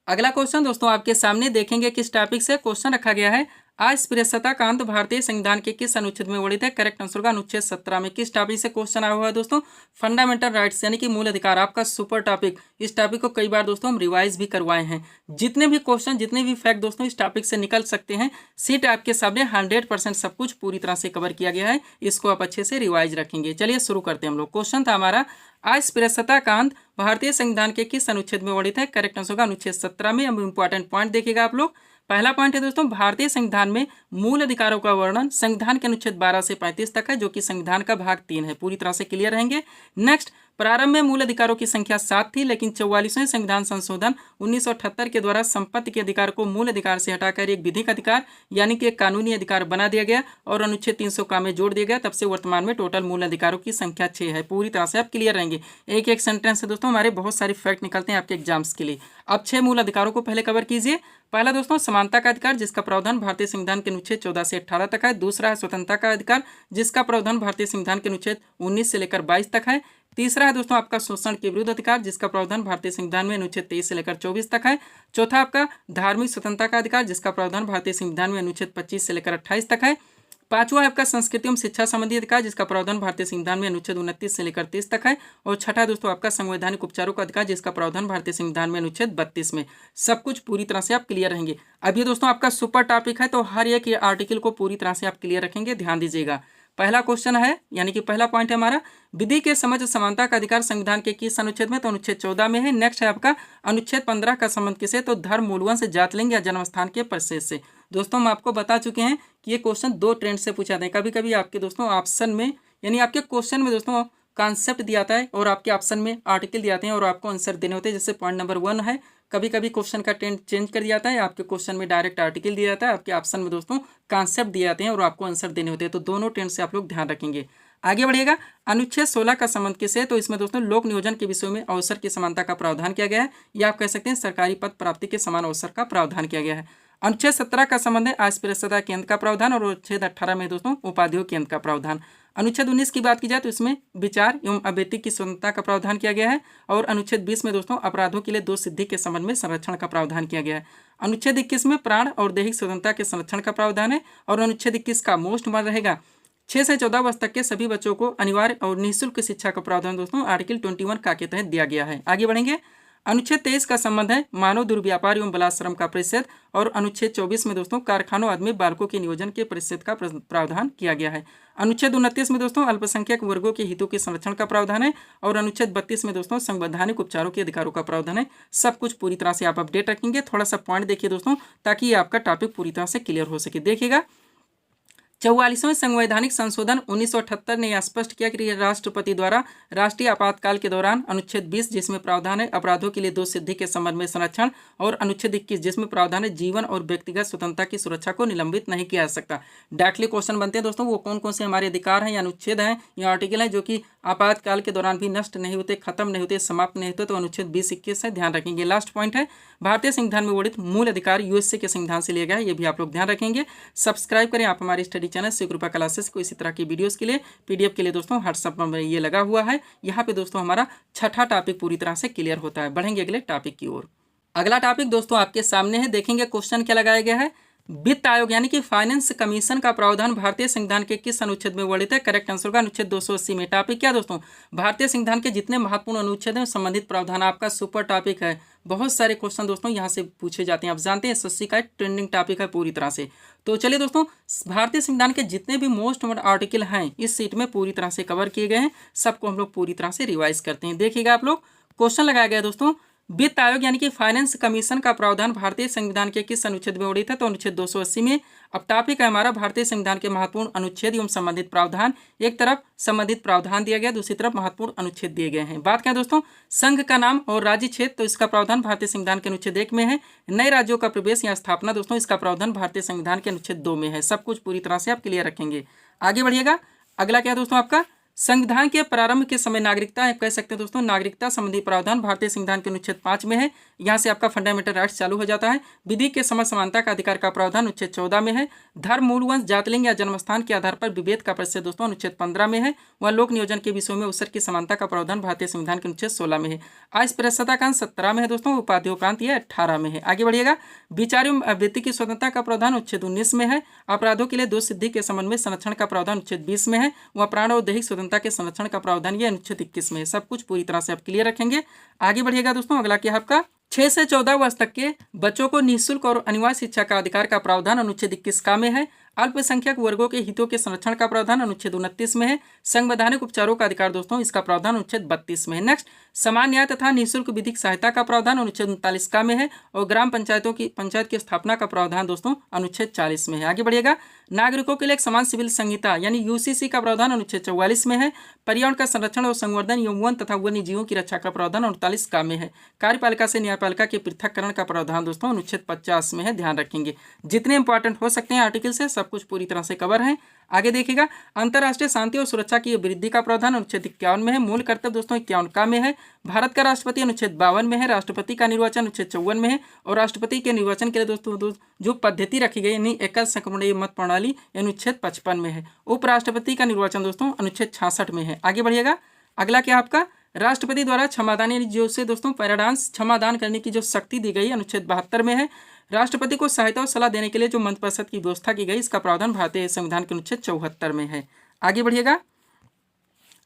अगला क्वेश्चन दोस्तों आपके सामने देखेंगे किस टॉपिक से क्वेश्चन रखा गया है। अस्पृश्यता का अंत भारतीय संविधान के किस अनुच्छेद में वर्णित है? करेक्ट आंसर होगा अनुच्छेद 17 में। किस टॉपिक से क्वेश्चन आया हुआ है दोस्तों? फंडामेंटल राइट्स यानी कि मूल अधिकार, आपका सुपर टॉपिक। इस टॉपिक को कई बार दोस्तों हम रिवाइज भी करवाए हैं। जितने भी क्वेश्चन, जितने भी फैक्ट दोस्तों इस टॉपिक से निकल सकते हैं, सीट आपके सामने 100% सब कुछ पूरी तरह से कवर किया गया है। इसको आप अच्छे से रिवाइज रखेंगे। चलिए शुरू करते हैं हम लोग। क्वेश्चन था हमारा, अस्पृश्यता का अंत भारतीय संविधान के किस अनुच्छेद में वर्णित है? करेक्ट आंसर होगा अनुच्छेद 17 में। अब इंपॉर्टेंट पॉइंट देखिएगा आप लोग। पहला पॉइंट है दोस्तों, भारतीय संविधान में मूल अधिकारों का वर्णन संविधान के अनुच्छेद 12 से 35 तक है, जो कि संविधान का भाग 3 है। पूरी तरह से क्लियर रहेंगे। नेक्स्ट, प्रारंभ में मूल अधिकारों की संख्या 7 थी, लेकिन 44वें संविधान संशोधन 1978 के द्वारा संपत्ति के अधिकार को मूल अधिकार से हटाकर एक विधिक अधिकार यानी कि एक कानूनी अधिकार बना दिया गया और अनुच्छेद 300 का में जोड़ दिया गया। तब से वर्तमान में टोटल मूल अधिकारों की संख्या 6 है। पूरी तरह से आप क्लियर रहेंगे। एक एक सेंटेंस से दोस्तों हमारे बहुत सारे फैक्ट निकलते हैं आपके एग्जाम्स के लिए। अब 6 मूल अधिकारों को पहले कवर कीजिए। पहला दोस्तों समानता का अधिकार, जिसका प्रावधान भारतीय संविधान के अनुच्छेद 14 से 18 तक है। दूसरा है स्वतंत्रता का अधिकार, जिसका प्रावधान भारतीय संविधान के अनुच्छेद 19 से लेकर 22 तक है। तीसरा है दोस्तों आपका शोषण के विरुद्ध अधिकार, जिसका प्रावधान भारतीय संविधान में अनुच्छेद 23 से लेकर 24 तक है। चौथा आपका धार्मिक स्वतंत्रता का अधिकार, जिसका प्रावधान भारतीय संविधान में अनुच्छेद 25 से लेकर 28 तक है। पांचवा है आपका संस्कृति एवं शिक्षा संबंधी अधिकार, जिसका प्रावधान भारतीय संविधान में अनुच्छेद 29 से लेकर 30 तक है। और छठा दोस्तों आपका संवैधानिक उपचारों का अधिकार, जिसका प्रावधान भारतीय संविधान में अनुच्छेद 32 में। सब कुछ पूरी तरह से आप क्लियर रहेंगे। अब ये दोस्तों आपका सुपर टॉपिक है, तो हर एक आर्टिकल को पूरी तरह से आप क्लियर रखेंगे। ध्यान दीजिएगा। पहला क्वेश्चन है, यानी कि पहला पॉइंट है हमारा, विधि के समझ समानता का अधिकार संविधान के किस अनुच्छेद में? तो अनुच्छेद 14 में है। नेक्स्ट है आपका अनुच्छेद 15 का संबंध किसे? तो धर्म, मूलवंश, जातलिंग या जन्मस्थान के परिशेष से। दोस्तों हम आपको बता चुके हैं कि ये क्वेश्चन दो ट्रेंड से पूछा जाता है। कभी कभी आपके दोस्तों ऑप्शन में, यानी आपके क्वेश्चन में दोस्तों कॉन्सेप्ट दिया जाता है और आपके ऑप्शन में आर्टिकल दिए जाते हैं और आपको आंसर देने होते हैं। जैसे पॉइंट नंबर 1 है, कभी कभी क्वेश्चन का ट्रेंड चेंज कर दिया जाता है, आपके क्वेश्चन में डायरेक्ट आर्टिकल दिया जाता है, आपके ऑप्शन में दोस्तों कॉन्सेप्ट दिए जाते हैं और आपको आंसर देने होते हैं। तो दोनों ट्रेंड से आप लोग ध्यान रखेंगे। आगे बढ़िएगा, अनुच्छेद 16 का संबंध किससे? तो इसमें दोस्तों लोक नियोजन के विषयों में अवसर की समानता का प्रावधान किया गया है, या आप कह सकते हैं सरकारी पद प्राप्ति के समान अवसर का प्रावधान किया गया है। अनुच्छेद 17 का संबंध है अस्पृश्यता के अंत का प्रावधान, और अनुच्छेद 18 में दोस्तों उपाधियों के अंत का प्रावधान। अनुच्छेद 19 की बात की जाए तो इसमें विचार एवं अभिव्यक्ति की स्वतंत्रता का प्रावधान किया गया है, और अनुच्छेद 20 में दोस्तों अपराधों के लिए दोष सिद्धि के संबंध में संरक्षण का प्रावधान किया गया है। अनुच्छेद 21 में प्राण और दैहिक स्वतंत्रता के संरक्षण का प्रावधान है, और अनुच्छेद 21 का मोस्ट वन रहेगा 6 से 14 वर्ष तक के सभी बच्चों को अनिवार्य और निःशुल्क शिक्षा का प्रावधान दोस्तों आर्टिकल 21 का के तहत दिया गया है। आगे बढ़ेंगे, अनुच्छेद 23 का संबंध है मानव दुर्व्यापार एवं बलात्श्रम का प्रतिषेध, और अनुच्छेद 24 में दोस्तों कारखानों आदि में बालकों के नियोजन के प्रतिषेध का प्रावधान किया गया है। अनुच्छेद 29 में दोस्तों अल्पसंख्यक वर्गों के हितों के संरक्षण का प्रावधान है, और अनुच्छेद 32 में दोस्तों संवैधानिक उपचारों के अधिकारों का प्रावधान है। सब कुछ पूरी तरह से आप अपडेट रखेंगे। थोड़ा सा पॉइंट देखिए दोस्तों, ताकि ये आपका टॉपिक पूरी तरह से क्लियर हो सके। देखिएगा, 44वें संवैधानिक संशोधन 1978 ने यह स्पष्ट किया कि राष्ट्रपति द्वारा राष्ट्रीय आपातकाल के दौरान अनुच्छेद 20 जिसमें प्रावधान है अपराधों के लिए दोष सिद्धि के संबंध में संरक्षण, और अनुच्छेद 21 जिसमें प्रावधान है जीवन और व्यक्तिगत स्वतंत्रता की सुरक्षा को निलंबित नहीं किया जा सकता। डायरेक्टली क्वेश्चन बनते हैं दोस्तों, वो कौन कौन से हमारे अधिकार हैं या अनुच्छेद हैं या आर्टिकल हैं जो कि आपातकाल के दौरान भी नष्ट नहीं होते, खत्म नहीं होते, समाप्त नहीं होते? तो अनुच्छेद 20-21 है, ध्यान रखेंगे। लास्ट पॉइंट है, भारतीय संविधान में वर्णित मूल अधिकार यूएसए के संविधान से लिया गया है, ये भी आप लोग ध्यान रखेंगे। सब्सक्राइब करें आप हमारे स्टडी चैनल शिवकृपा क्लासेस को इसी तरह की वीडियोस के लिए। पीडीएफ के लिए दोस्तों व्हाट्सएप पर ये लगा हुआ है। यहाँ पे दोस्तों हमारा छठा टॉपिक पूरी तरह से क्लियर होता है। बढ़ेंगे अगले टॉपिक की ओर। अगला टॉपिक दोस्तों आपके सामने है, देखेंगे क्वेश्चन क्या लगाया गया है। वित्त आयोग यानी कि फाइनेंस कमीशन का प्रावधान भारतीय संविधान के किस अनुच्छेद में वर्णित है? करेक्ट आंसर होगा अनुच्छेद 280 में। टॉपिक क्या दोस्तों? भारतीय संविधान के जितने महत्वपूर्ण अनुच्छेद हैं संबंधित प्रावधान आपका सुपर टॉपिक है। बहुत सारे क्वेश्चन दोस्तों यहाँ से पूछे जाते हैं। आप जानते हैं एसएससी का एक ट्रेंडिंग टॉपिक है पूरी तरह से। तो चलिए दोस्तों, भारतीय संविधान के जितने भी मोस्ट आर्टिकल हैं इस सीट में पूरी तरह से कवर किए गए हैं। सबको हम लोग पूरी तरह से रिवाइज करते हैं। देखिएगा आप लोग, क्वेश्चन लगाया गया दोस्तों, वित्त आयोग यानी कि फाइनेंस कमीशन का प्रावधान भारतीय संविधान के किस अनुच्छेद में वर्णित है? तो अनुच्छेद 280 में। अब टॉपिक है हमारा भारतीय संविधान के महत्वपूर्ण अनुच्छेद एवं संबंधित प्रावधान। एक तरफ संबंधित प्रावधान दिया गया, दूसरी तरफ महत्वपूर्ण अनुच्छेद दिए गए हैं। बात करें दोस्तों संघ का नाम और राज्य क्षेत्र, तो इसका प्रावधान भारतीय संविधान के अनुच्छेद 1 में है। नए राज्यों का प्रवेश या स्थापना दोस्तों, इसका प्रावधान भारतीय संविधान के अनुच्छेद 2 में है। सब कुछ पूरी तरह से आप क्लियर रखेंगे। आगे बढ़िएगा, अगला क्या दोस्तों आपका, संविधान के प्रारंभ के समय नागरिकता है, कह सकते हैं दोस्तों नागरिकता संबंधी प्रावधान भारतीय संविधान के अनुच्छेद 5 में है। यहाँ से आपका फंडामेंटल राइट्स चालू हो जाता है। विधि के समझ समानता का अधिकार का प्रावधान अनुच्छेद 14 में है। धर्म, मूलवंश, जातलिंग या जन्मस्थान के आधार पर विभेद का परिचय दोस्तों अनुच्छेद 15 में है। वह लोक नियोजन के विषयों में अवसर की समानता का प्रावधान भारतीय संविधान के अनुच्छेद 16 में है। अस्पृश्यता का अंत 17 में है दोस्तों, उपाधियों का अंत यह 18 में है। आगे बढ़िएगा, विचार एवं अभिव्यक्ति की स्वतंत्रता का प्रावधान अनुच्छेद 19 में है। अपराधों के लिए दोष सिद्धि के संबंध में संरक्षण का प्रावधान अनुच्छेद 20 में है। वह प्राण और दैहिक स्वतंत्रता के संरक्षण का प्रावधान ये अनुच्छेद 21 में है। सब कुछ पूरी तरह से आप क्लियर रखेंगे। आगे बढ़िएगा दोस्तों, अगला क्या है आपका, 6 से 14 वर्ष तक के बच्चों को निःशुल्क और अनिवार्य शिक्षा का अधिकार का प्रावधान अनुच्छेद 21 का में है। अल्पसंख्यक वर्गों के हितों के संरक्षण का प्रावधान अनुच्छेद 29 में है। संवैधानिक उपचारों का अधिकार दोस्तों, इसका प्रावधान अनुच्छेद 32 में है। नेक्स्ट, समान न्याय तथा निःशुल्क विधिक सहायता का प्रावधान अनुच्छेद 39 का में है। और ग्राम पंचायत की स्थापना का प्रावधान दोस्तों अनुच्छेद 40 में है। आगे बढ़िएगा, नागरिकों के लिए एक समान सिविल संहिता यानी यूसीसी का प्रावधान अनुच्छेद 44 में है। पर्यावरण का संरक्षण और संवर्धन एवं वन तथा वन्य जीवों की रक्षा का प्रावधान 48 का में है। कार्यपालिका से न्यायपालिका के पृथककरण का प्रावधान दोस्तों अनुच्छेद 50 में है। ध्यान रखेंगे, जितने इंपॉर्टेंट हो सकते हैं आर्टिकल से सब कुछ पूरी तरह से कवर है। आगे देखिएगा, अंतर्राष्ट्रीय शांति और सुरक्षा की वृद्धि का प्रावधान अनुच्छेद 51 में है। मूल कर्तव्य दोस्तों 51 का में है। भारत का राष्ट्रपति अनुच्छेद 52 में है। राष्ट्रपति का निर्वाचन अनुच्छेद 54 में है। और राष्ट्रपति के निर्वाचन के लिए दोस्तों जो पद्धति रखी गई यानी एकल संक्रमणीय मत प्रणाली अनुच्छेद 55 में है। उपराष्ट्रपति का निर्वाचन दोस्तों अनुच्छेद 66 में है। आगे बढ़िएगा, अगला क्या आपका, राष्ट्रपति द्वारा क्षमादान यानी जो से दोस्तों पैराडांस क्षमादान करने की जो शक्ति दी गई अनुच्छेद 72 में है। राष्ट्रपति को सहायता और सलाह देने के लिए जो मंत्रिपरिषद की व्यवस्था की गई इसका प्रावधान भारतीय संविधान के अनुच्छेद 74 में है। आगे बढ़िएगा,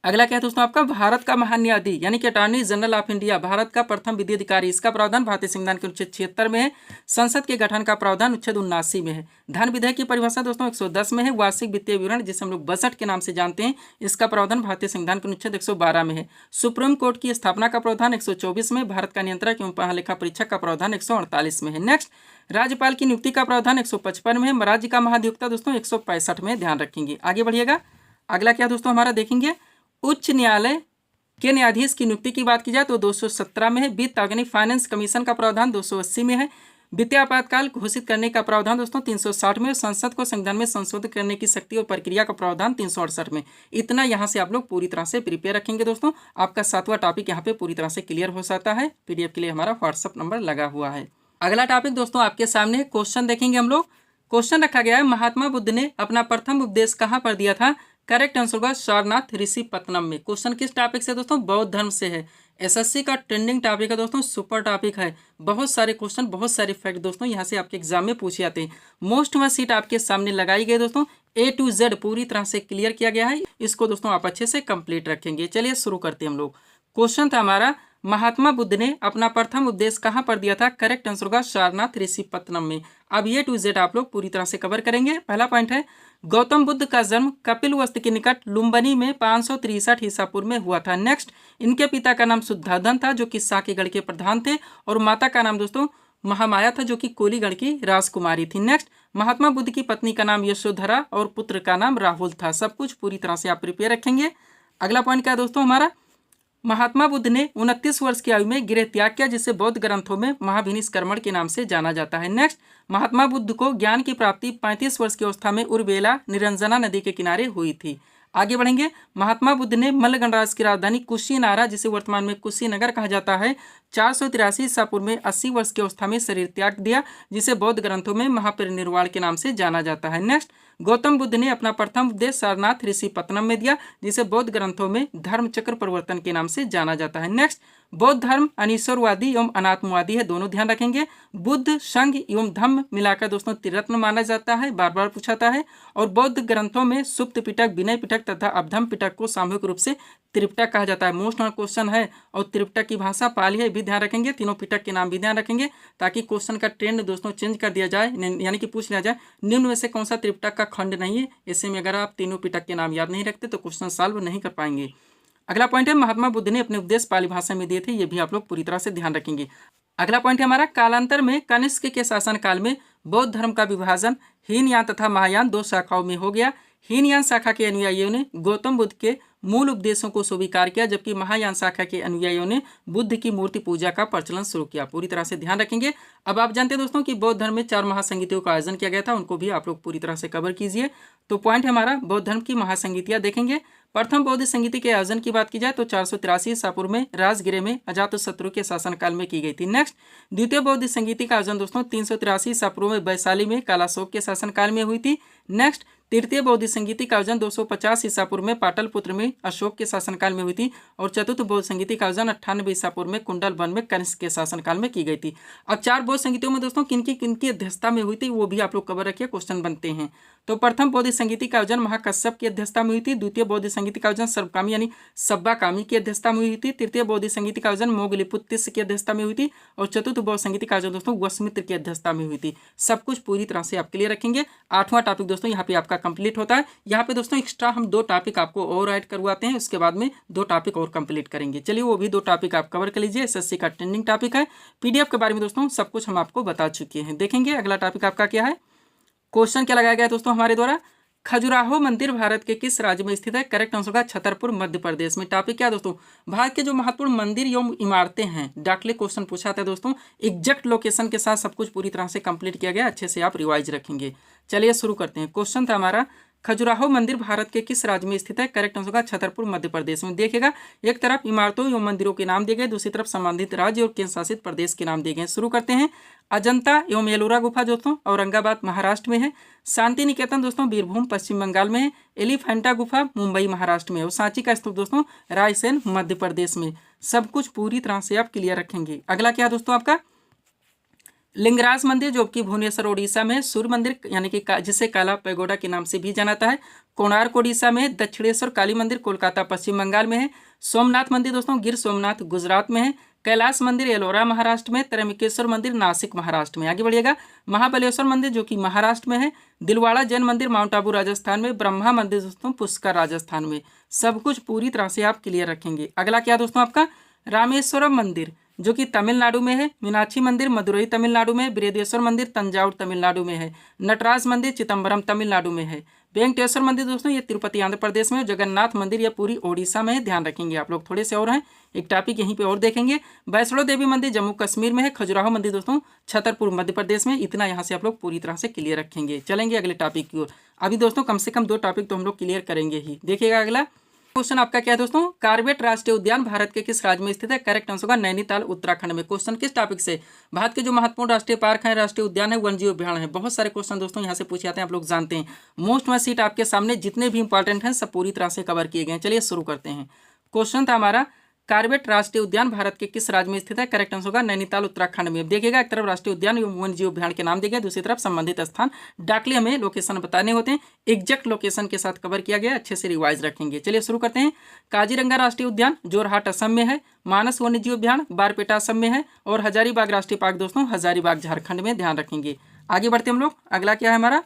अगला क्या है दोस्तों आपका भारत का महान्यायाधीश यानी कि attorney general of India, Bharat का प्रथम विधि अधिकारी, इसका प्रावधान भारतीय संविधान के अनुच्छेद 76 में है। संसद के गठन का प्रावधान अनुच्छेद 79 में है। धन विधेयक की परिभाषा दोस्तों 110 में है। वार्षिक वित्तीय विवरण जिसे हम लोग बजट के नाम से जानते हैं, इसका प्रावधान भारतीय संविधान के अनुच्छेद 112 में है। सुप्रीम कोर्ट की स्थापना का प्रावधान 124 में। भारत का नियंत्रक एवं महालेखा परीक्षक का प्रावधान 148 में है। नेक्स्ट, राज्यपाल की नियुक्ति का प्रावधान 155 में है। राज्य का महाधिवक्ता दोस्तों 165 में। ध्यान रखेंगे। आगे बढ़िएगा। अगला क्या दोस्तों हमारा देखेंगे, उच्च न्यायालय के न्यायाधीश की नियुक्ति की बात की जाए तो 217 में है। वित्त ऑर्गेनिक फाइनेंस कमीशन का प्रावधान 280 में है। वित्तीय आपातकाल घोषित करने का प्रावधान दोस्तों 360 में। संसद को संविधान में संशोधित करने की शक्ति और प्रक्रिया का प्रावधान 368 में। इतना यहाँ से आप लोग पूरी तरह से प्रिपेयर रखेंगे दोस्तों। आपका 7वां टॉपिक यहाँ पे पूरी तरह से क्लियर हो सकता है। पीडीएफ के लिए हमारा व्हाट्सअप नंबर लगा हुआ है। अगला टॉपिक दोस्तों आपके सामने क्वेश्चन देखेंगे हम लोग। क्वेश्चन रखा गया है, महात्मा बुद्ध ने अपना प्रथम उपदेश कहाँ पर दिया था? करेक्ट आंसर होगा सारनाथ ऋषिपत्तनम में। क्वेश्चन किस टॉपिक से दोस्तों? बौद्ध धर्म से है। एसएससी का ट्रेंडिंग टॉपिक है दोस्तों, सुपर टॉपिक है। बहुत सारे क्वेश्चन, बहुत सारे फैक्ट दोस्तों यहाँ से आपके एग्जाम में पूछे जाते हैं। मोस्ट वन सीट आपके सामने लगाई गई दोस्तों, A to Z पूरी तरह से क्लियर किया गया है। इसको दोस्तों आप अच्छे से कंप्लीट रखेंगे। चलिए शुरू करते हैं हम लोग। क्वेश्चन था हमारा, महात्मा बुद्ध ने अपना प्रथम उपदेश कहाँ पर दिया था? करेक्ट आंसर होगा सारनाथ ऋषिपत्तनम में। अब A to Z आप लोग पूरी तरह से कवर करेंगे। पहला पॉइंट है, गौतम बुद्ध का जन्म कपिलवस्तु के निकट लुम्बिनी में 563 ईसा पूर्व में हुआ था। नेक्स्ट, इनके पिता का नाम शुद्धाधन था जो कि साकेगढ़ के प्रधान थे, और माता का नाम दोस्तों महामाया था जो कि कोलीगढ़ की राजकुमारी थी। नेक्स्ट, महात्मा बुद्ध की पत्नी का नाम यशोधरा और पुत्र का नाम राहुल था। सब कुछ पूरी तरह से आप प्रिपेयर रखेंगे। अगला पॉइंट क्या है दोस्तों हमारा, महात्मा बुद्ध ने 29 वर्ष की आयु में गृह त्याग किया, जिसे बौद्ध ग्रंथों में महाविनिष्क्रमण के नाम से जाना जाता है। नेक्स्ट, महात्मा बुद्ध को ज्ञान की प्राप्ति 35 वर्ष की अवस्था में उर्वेला निरंजना नदी के किनारे हुई थी। आगे बढ़ेंगे। महात्मा बुद्ध ने मल्ल गणराज्य की राजधानी कुशीनारा, जिसे वर्तमान में कुशीनगर कहा जाता है, 483 ईसा पूर्व में 80 वर्ष की अवस्था में शरीर त्याग दिया, जिसे बौद्ध ग्रंथों में महापरिनिर्वाण के नाम से जाना जाता है। नेक्स्ट, गौतम बुद्ध ने अपना प्रथम उपदेश सारनाथ ऋषिपत्तनम में दिया, जिसे बौद्ध ग्रंथों में धर्म चक्र परिवर्तन के नाम से जाना जाता है। नेक्स्ट, बौद्ध धर्म अनीश्वरवादी एवं अनात्मवादी है, दोनों ध्यान रखेंगे। बुद्ध, संघ एवं धम्म मिलाकर दोस्तों त्रिरत्न माना जाता है, बार बार पूछाता है। और बौद्ध ग्रंथों में सुप्त पिटक, विनय पिटक तथा अभधम पिटक को सामूहिक रूप से त्रिपिटक कहा जाता है। मोस्ट क्वेश्चन है, और त्रिपिटक की भाषा पाली है, भी ध्यान रखेंगे। तीनों पिटक के नाम भी ध्यान रखेंगे, ताकि क्वेश्चन का ट्रेंड दोस्तों चेंज कर दिया जाए, यानी कि पूछ लिया जाए निम्न में से कौन सा त्रिपिटक का खंड नहीं है। ऐसे में अगर आप तीनों पिटक के नाम याद नहीं रखते तो क्वेश्चन सॉल्व नहीं कर पाएंगे। अगला पॉइंट है, महात्मा बुद्ध ने अपने उपदेश पाली भाषा में दिए थे, ये भी आप लोग पूरी तरह से ध्यान रखेंगे। अगला पॉइंट है हमारा, कालांतर में कनिष्क के शासन काल में बौद्ध धर्म का विभाजन हीनयान तथा महायान 2 शाखाओं में हो गया। हीनयान शाखा के अनुयायियों ने गौतम बुद्ध के मूल उपदेशों को स्वीकार किया, जबकि महायान शाखा के अनुयायियों ने बुद्ध की मूर्ति पूजा का प्रचलन शुरू किया। पूरी तरह से ध्यान रखेंगे। अब आप जानते हैं दोस्तों कि बौद्ध धर्म में 4 महासंगीतियों का आयोजन किया गया था, उनको भी आप लोग पूरी तरह से कवर कीजिए। तो पॉइंट हमारा, बौद्ध धर्म की महासंगीतियाँ देखेंगे। प्रथम बौद्ध संगीति के आयोजन की बात की जाए तो 483 ईसा पूर्व में राजगिरे में अजातशत्रु के शासनकाल में की गई थी। नेक्स्ट, द्वितीय बौद्ध संगीति का आयोजन दोस्तों 383 ईसा पूर्व में वैशाली में कालाशोक के शासनकाल में हुई थी। नेक्स्ट, तृतीय बौद्ध संगीति का आयोजन 250 ईसा पूर्व में पाटलिपुत्र में अशोक के शासनकाल में हुई थी। और चतुर्थ बौद्ध संगीति का आयोजन 98 ईसा पूर्व में कुंडल वन में कनिष्क के शासनकाल में की गई थी। अब 4 बौद्ध संगीतियों में दोस्तों किनकी अध्यक्षता में हुई थी वो भी आप लोग कवर रखिए, क्वेश्चन बनते हैं। तो प्रथम बौद्ध संगीति का आयोजन महाकश्यप की अध्यक्षता में हुई थी। द्वितीय बौद्ध संगीति का आयोजन सर्वकामी यानी सब्बाकामी की अध्यक्षता में हुई थी। तृतीय बौद्ध संगीति का आयोजन मोगलिपुत्तिस की अध्यक्षता में हुई थी। और चतुर्थ बौद्ध संगीति का आयोजन दोस्तों वसमित्र की अध्यक्षता में हुई थी। सब कुछ पूरी तरह से आप क्लियर रखेंगे। 8वां टॉपिक दोस्तों यहाँ पे आपका कंप्लीट होता है। यहाँ पे दोस्तों एक्स्ट्रा हम 2 टॉपिक आपको और ऐड करवाते हैं, उसके बाद में 2 टॉपिक और कंप्लीट करेंगे। चलिए वो भी 2 टॉपिक आप कवर कर लीजिए। एसएससी का ट्रेंडिंग टॉपिक है। पीडीएफ के बारे में दोस्तों सब कुछ हम आपको बता चुके हैं। देखेंगे अगला टॉपिक आपका क्या है। क्वेश्चन क्या लगाया गया दोस्तों हमारे द्वारा, खजुराहो मंदिर भारत के किस राज्य में स्थित है? करेक्ट आंसर होगा छतरपुर मध्य प्रदेश में। टॉपिक क्या दोस्तों, भारत के जो महत्वपूर्ण मंदिर एवं इमारतें हैं, डाकले क्वेश्चन पूछा था दोस्तों। एग्जैक्ट लोकेशन के साथ सब कुछ पूरी तरह से कंप्लीट किया गया, अच्छे से आप रिवाइज रखेंगे। चलिए शुरू करते हैं। क्वेश्चन था हमारा, खजुराहो मंदिर भारत के किस राज्य में स्थित है? करेक्ट आंसर होगा छतरपुर मध्य प्रदेश में। देखिएगा, एक तरफ इमारतों एवं मंदिरों के नाम दिए गए, दूसरी तरफ संबंधित राज्य और केंद्र शासित प्रदेश के नाम दिए गए। शुरू करते हैं। अजंता एवं एलोरा गुफा दोस्तों औरंगाबाद महाराष्ट्र में है। शांति निकेतन दोस्तों बीरभूम पश्चिम बंगाल में है। एलिफेंटा गुफा मुंबई महाराष्ट्र में है। और सांची का स्तूप दोस्तों रायसेन मध्य प्रदेश में। सब कुछ पूरी तरह से आप क्लियर रखेंगे। अगला क्या दोस्तों आपका, लिंगराज मंदिर जो कि भुवनेश्वर ओडिशा में, सूर्य मंदिर यानी कि जिसे काला पैगोडा के नाम से भी जाना जाता है, कोणार्क ओडिशा में, दक्षिणेश्वर काली मंदिर कोलकाता पश्चिम बंगाल में है, सोमनाथ मंदिर दोस्तों गिर सोमनाथ गुजरात में है, कैलाश मंदिर एलोरा महाराष्ट्र में, त्रयंबकेश्वर मंदिर नासिक महाराष्ट्र में। आगे बढ़िएगा, महाबलेश्वर मंदिर जो कि महाराष्ट्र में है, दिलवाड़ा जैन मंदिर माउंट आबू राजस्थान में, ब्रह्मा मंदिर दोस्तों पुष्कर राजस्थान में। सब कुछ पूरी तरह से आप क्लियर रखेंगे। अगला क्या दोस्तों आपका रामेश्वरम मंदिर जो कि तमिलनाडु में है, मीनाक्षी मंदिर मदुरई तमिलनाडु में, बृहदेश्वर मंदिर तंजावुर तमिलनाडु में है, नटराज मंदिर चिदम्बरम तमिलनाडु में है, वेंकटेश्वर मंदिर दोस्तों ये तिरुपति आंध्र प्रदेश में, जगन्नाथ मंदिर ये पूरी ओडिशा में है। ध्यान रखेंगे आप लोग, थोड़े से और हैं, एक टॉपिक यहीं पे और देखेंगे। वैष्णो देवी मंदिर जम्मू कश्मीर में है, खजुराहो मंदिर दोस्तों छतरपुर मध्य प्रदेश में। इतना यहाँ से आप लोग पूरी तरह से क्लियर रखेंगे। चलेंगे अगले टॉपिक की ओर। अभी दोस्तों कम से कम 2 टॉपिक तो हम लोग क्लियर करेंगे ही। देखिएगा अगला क्वेश्चन आपका क्या है दोस्तों, कार्बेट राष्ट्रीय उद्यान भारत के किस राज्य में स्थित है? करेक्ट आंसर होगा नैनीताल उत्तराखंड में। क्वेश्चन किस टॉपिक से? भारत के जो महत्वपूर्ण राष्ट्रीय पार्क हैं, राष्ट्रीय उद्यान है, वन्यजीव अभ्यारण्य है। बहुत सारे क्वेश्चन दोस्तों यहाँ से पूछे जाते हैं, आप लोग जानते हैं। मोस्ट में सीट आपके सामने जितने भी इंपॉर्टेंट हैं सब पूरी तरह से कवर किए गए। चलिए शुरू करते हैं। क्वेश्चन था हमारा कार्बेट राष्ट्रीय उद्यान भारत के किस राज्य में स्थित है? करेक्ट आंसर होगा नैनीताल उत्तराखंड में। देखिएगा एक तरफ राष्ट्रीय उद्यान एवं वन्यजीव अभ्यारण्य के नाम दिए गए, दूसरी तरफ संबंधित स्थान डाकली हमें लोकेशन बताने होते हैं। एग्जैक्ट लोकेशन के साथ कवर किया गया, अच्छे से रिवाइज रखेंगे। चलिए शुरू करते हैं। काजीरंगा राष्ट्रीय उद्यान जोरहाट असम में है, मानस वन्यजीव अभ्यारण्य बारपेटा असम में है, और हजारीबाग राष्ट्रीय पार्क दोस्तों हजारीबाग झारखंड में। ध्यान रखेंगे। आगे बढ़ते हम लोग। अगला क्या है हमारा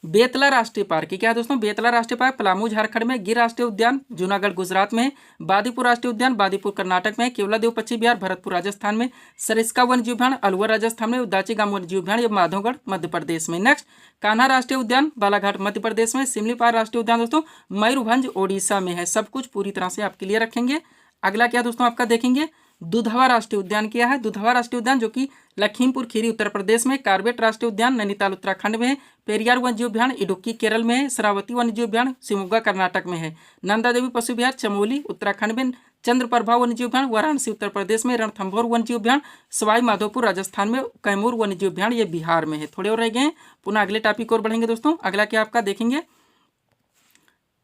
बेतला राष्ट्रीय पार्क। क्या है दोस्तों? बेतला राष्ट्रीय पार्क पलामू झारखंड में, गिर राष्ट्रीय उद्यान जूनागढ़ गुजरात में, बादीपुर राष्ट्रीय उद्यान बादीपुर कर्नाटक में, केवलादेव पश्चिम बिहार भरतपुर राजस्थान में, सरिस्का वन्यजीव अभ्यारण्य अलवर राजस्थान में, उदाची गांव वन्यजीव अभ्यारण्य माधवगढ़ मध्य प्रदेश में। नेक्स्ट कान्हा राष्ट्रीय उद्यान बालाघाट मध्य प्रदेश में, सिमलीपाल राष्ट्रीय उद्यान दोस्तों मयूरभंज ओडिशा में है। सब कुछ पूरी तरह से आप क्लियर रखेंगे। अगला क्या दोस्तों आपका देखेंगे, दुधवा राष्ट्रीय उद्यान क्या है? दुधवा राष्ट्रीय उद्यान जो कि लखीमपुर खीरी उत्तर प्रदेश में, कार्बेट राष्ट्रीय उद्यान नैनीताल उत्तराखंड में है, पेरियार वन्यजीव अभ्यारण्य इडुक्की केरल में है, शरावती वन्यजीव अभ्यारण्य शिवमोगा कर्नाटक में है, नंदा देवी पशु विहार चमोली उत्तराखंड में, चंद्रप्रभा वन्यजीव अभ्यारण्य वाराणसी उत्तर प्रदेश में, रणथंभौर वन्यजीव अभ्यारण्य सवाई माधोपुर राजस्थान में, कैमूर वन्यजीव अभ्यारण्य ये बिहार में है। थोड़े और रह गए हैं, पुनः अगले टॉपिक और बढ़ेंगे दोस्तों। अगला क्या आपका देखेंगे,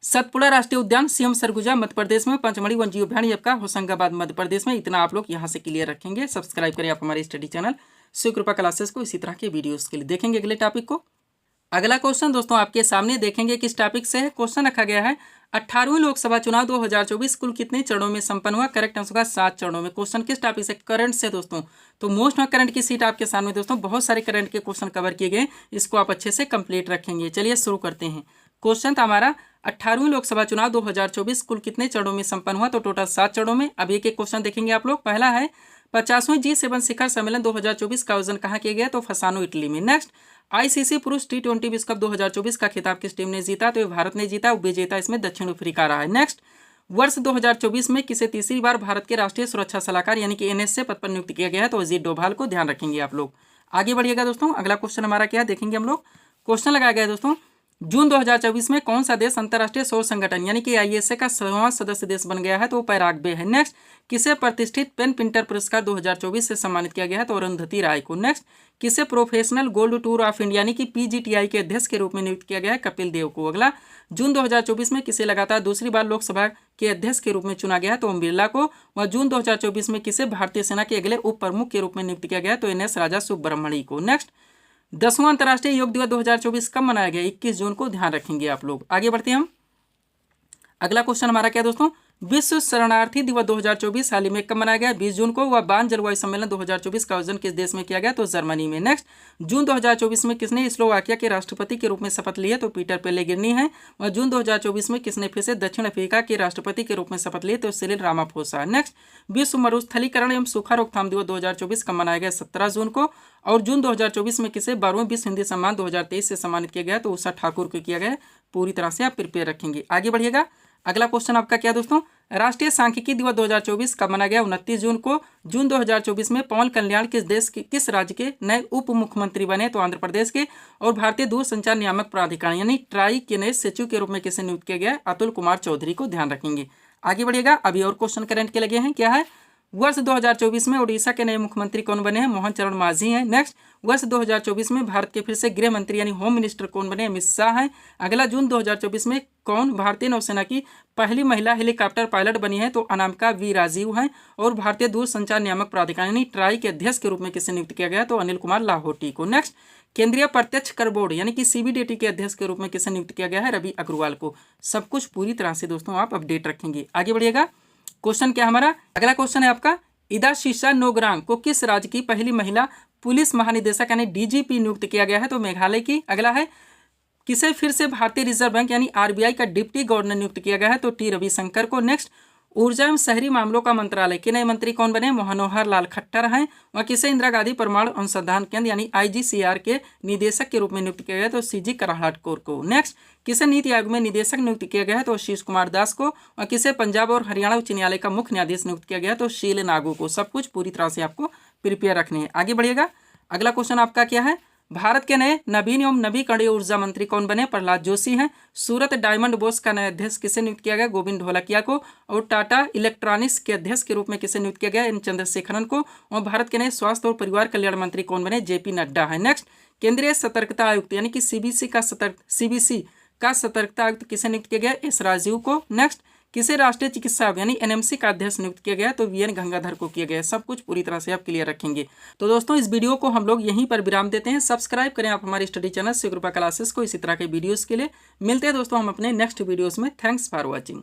सतपुड़ा राष्ट्रीय उद्यान सीएम सरगुजा मध्य प्रदेश में, पंचमढ़ी वन्यजीव अभ्यारण्य आपका होशंगाबाद मध्य प्रदेश में। इतना आप लोग यहाँ से क्लियर रखेंगे। सब्सक्राइब करें आप हमारे स्टडी चैनल शिवकृपा क्लासेस को इसी तरह के वीडियोस के लिए। देखेंगे अगले टॉपिक को। अगला क्वेश्चन दोस्तों आपके सामने देखेंगे किस टॉपिक से है। क्वेश्चन रखा गया है 18वीं लोकसभा चुनाव 2024 कुल कितने चरणों में संपन्न हुआ? करेक्ट आंसर होगा 7 चरणों में। क्वेश्चन किस टॉपिक से? करंट से दोस्तों। तो मोस्ट में करंट की सीट आपके सामने दोस्तों, बहुत सारे करंट के क्वेश्चन कवर किए गए, इसको आप अच्छे से कंप्लीट रखेंगे। चलिए शुरू करते हैं। क्वेश्चन था हमारा 18वीं लोकसभा चुनाव 2024 कुल कितने चरणों में संपन्न हुआ? तो टोटल 7 चरणों में। अब एक एक क्वेश्चन देखेंगे आप लोग। पहला है 50वें G7 शिखर सम्मेलन 2024 का आयोजन कहाँ किया गया? तो फसानो इटली में। नेक्स्ट ICC पुरुष T20 विश्व कप 2024 का खिताब किस टीम ने जीता? तो ये भारत ने जीता। विजेता इसमें दक्षिण अफ्रीका रहा है। नेक्स्ट वर्ष 2024 में किसे तीसरी बार भारत के राष्ट्रीय सुरक्षा सलाहकार यानी कि NSA पद पर नियुक्त किया गया है? तो अजीत डोभाल को। ध्यान रखेंगे आप लोग। आगे बढ़िएगा दोस्तों। अगला क्वेश्चन हमारा क्या है देखेंगे हम लोग। क्वेश्चन लगाया गया है दोस्तों, जून 2024 में कौन सा देश अंतर्राष्ट्रीय सौर संगठन यानी कि ISA का 100वां सदस्य देश बन गया है? तो पैराग्वे है। नेक्स्ट किसे प्रतिष्ठित पेन पिंटर पुरस्कार 2024 से सम्मानित किया गया है? तो अरुंधति राय को। नेक्स्ट किसे professional gold tour of India यानी कि PGTI के अध्यक्ष के रूप में नियुक्त किया गया है? कपिल देव को। अगला जून 2024 में किसे लगातार दूसरी बार लोकसभा के अध्यक्ष के रूप में चुना गया है? तो ओम बिरला को। वह जून 2024 में किसे भारतीय सेना के अगले उप प्रमुख के रूप में नियुक्त किया गया है? तो NS राजा सुब्रमण्य को। नेक्स्ट 10वां अंतर्राष्ट्रीय योग दिवस 2024 कब मनाया गया? 21 जून को। ध्यान रखेंगे आप लोग। आगे बढ़ते हैं हम। अगला क्वेश्चन हमारा क्या दोस्तों, विश्व शरणार्थी दिवस 2024 हाल ही में कब मनाया गया? 20 जून को। वह बान जलवायु सम्मेलन 2024 का आयोजन किस देश में किया गया? तो जर्मनी में। नेक्स्ट जून 2024 में किसने स्लोवाकिया के राष्ट्रपति के रूप में शपथ ली है? तो पीटर पेलेग्रिनी है। वह जून 2024 में किसने फिर से दक्षिण अफ्रीका के राष्ट्रपति के रूप में शपथ ली? तो सिरिल रामाफोसा। नेक्स्ट विश्व मरुस्थलीकरण एवं सूखा रोकथाम दिवस 2024 कब मनाया गया? 17 जून को। और जून 2024 में किसे 12वें विश्व हिंदी सम्मान 2023 से सम्मानित किया गया? तो उषा ठाकुर को किया गया। पूरी तरह से आप प्रिपेयर रखेंगे। आगे बढ़िएगा। अगला क्वेश्चन आपका क्या दोस्तों, राष्ट्रीय सांख्यिकी दिवस 2024 कब मनाया गया? 29 जून को। जून 2024 में पवन कल्याण किस राज्य के नए उप मुख्यमंत्री बने? तो आंध्र प्रदेश के। और भारतीय दूरसंचार नियामक प्राधिकरण यानी ट्राई के नए सचिव के रूप में किसे नियुक्त किया गया? अतुल कुमार चौधरी को। ध्यान रखेंगे। आगे बढ़िएगा। अभी और क्वेश्चन करंट के लगे हैं। क्या है वर्ष 2024 में ओडिशा के नए मुख्यमंत्री कौन बने हैं? मोहन चरण मांझी हैं। नेक्स्ट, वर्ष 2024 में भारत के फिर से गृह मंत्री यानी होम मिनिस्टर कौन बने? अमित शाह हैं। अगला, जून 2024 में कौन भारतीय नौसेना की पहली महिला हेलीकॉप्टर पायलट बनी है? तो अनामिका वी राजीव हैं। और भारतीय दूरसंचार नियामक प्राधिकरण यानी ट्राई के अध्यक्ष के रूप में किसे नियुक्त किया गया? तो अनिल कुमार लाहोटी को। नेक्स्ट, केंद्रीय प्रत्यक्ष कर बोर्ड यानी कि सीबीडीटी के अध्यक्ष के रूप में किसे नियुक्त किया गया है? रवि अग्रवाल को। सब कुछ पूरी तरह से दोस्तों आप अपडेट रखेंगे। आगे बढ़िएगा, क्वेश्चन क्या हमारा अगला क्वेश्चन है आपका, इदाशीशा नोग्रांग को किस राज्य की पहली महिला पुलिस महानिदेशक यानी डीजीपी नियुक्त किया गया है? तो मेघालय की। अगला है, किसे फिर से भारतीय रिजर्व बैंक यानी आरबीआई का डिप्टी गवर्नर नियुक्त किया गया है? तो टी रविशंकर को। नेक्स्ट, ऊर्जा एवं शहरी मामलों का मंत्रालय के नए मंत्री कौन बने? मनोहर लाल खट्टर हैं। वह किसे इंदिरा गांधी परमाणु अनुसंधान केंद्र यानी आईजीसीआर के निदेशक के रूप में नियुक्त किया गया? तो सीजी कराहटकोर को। नेक्स्ट, किसे नीति आयोग में निदेशक नियुक्त किया गया है? तो आशीष कुमार दास को। और किसे पंजाब और हरियाणा उच्च न्यायालय का मुख्य न्यायाधीश नियुक्त किया गया? तो शील नागू को। सब कुछ पूरी तरह से आपको प्रिपेयर रखने हैं। आगे बढ़िएगा, अगला क्वेश्चन आपका क्या है, भारत के नए नवीन एवं नवीकरणीय ऊर्जा मंत्री कौन बने? प्रहलाद जोशी हैं। सूरत डायमंड बोर्स का नया अध्यक्ष किसे नियुक्त किया गया? गोविंद ढोलकिया को। और टाटा इलेक्ट्रॉनिक्स के अध्यक्ष के रूप में किसे नियुक्त किया गया? एन चंद्रशेखरन को। और भारत के नए स्वास्थ्य और परिवार कल्याण मंत्री कौन बने? जेपी नड्डा है। नेक्स्ट, केंद्रीय सतर्कता आयुक्त यानी कि सीबीसी का सतर्कता आयुक्त किसे नियुक्त किया गया? एस राजीव को। नेक्स्ट, किसे राष्ट्रीय चिकित्सा आयोग यानी एनएमसी का अध्यक्ष नियुक्त किया गया? तो वीएन गंगाधर को किया गया। सब कुछ पूरी तरह से आप क्लियर रखेंगे। तो दोस्तों इस वीडियो को हम लोग यहीं पर विराम देते हैं। सब्सक्राइब करें आप हमारे स्टडी चैनल शिवकृपा क्लासेस को इसी तरह के वीडियोस के लिए। मिलते हैं दोस्तों हम अपने नेक्स्ट वीडियोस में। Thanks for watching.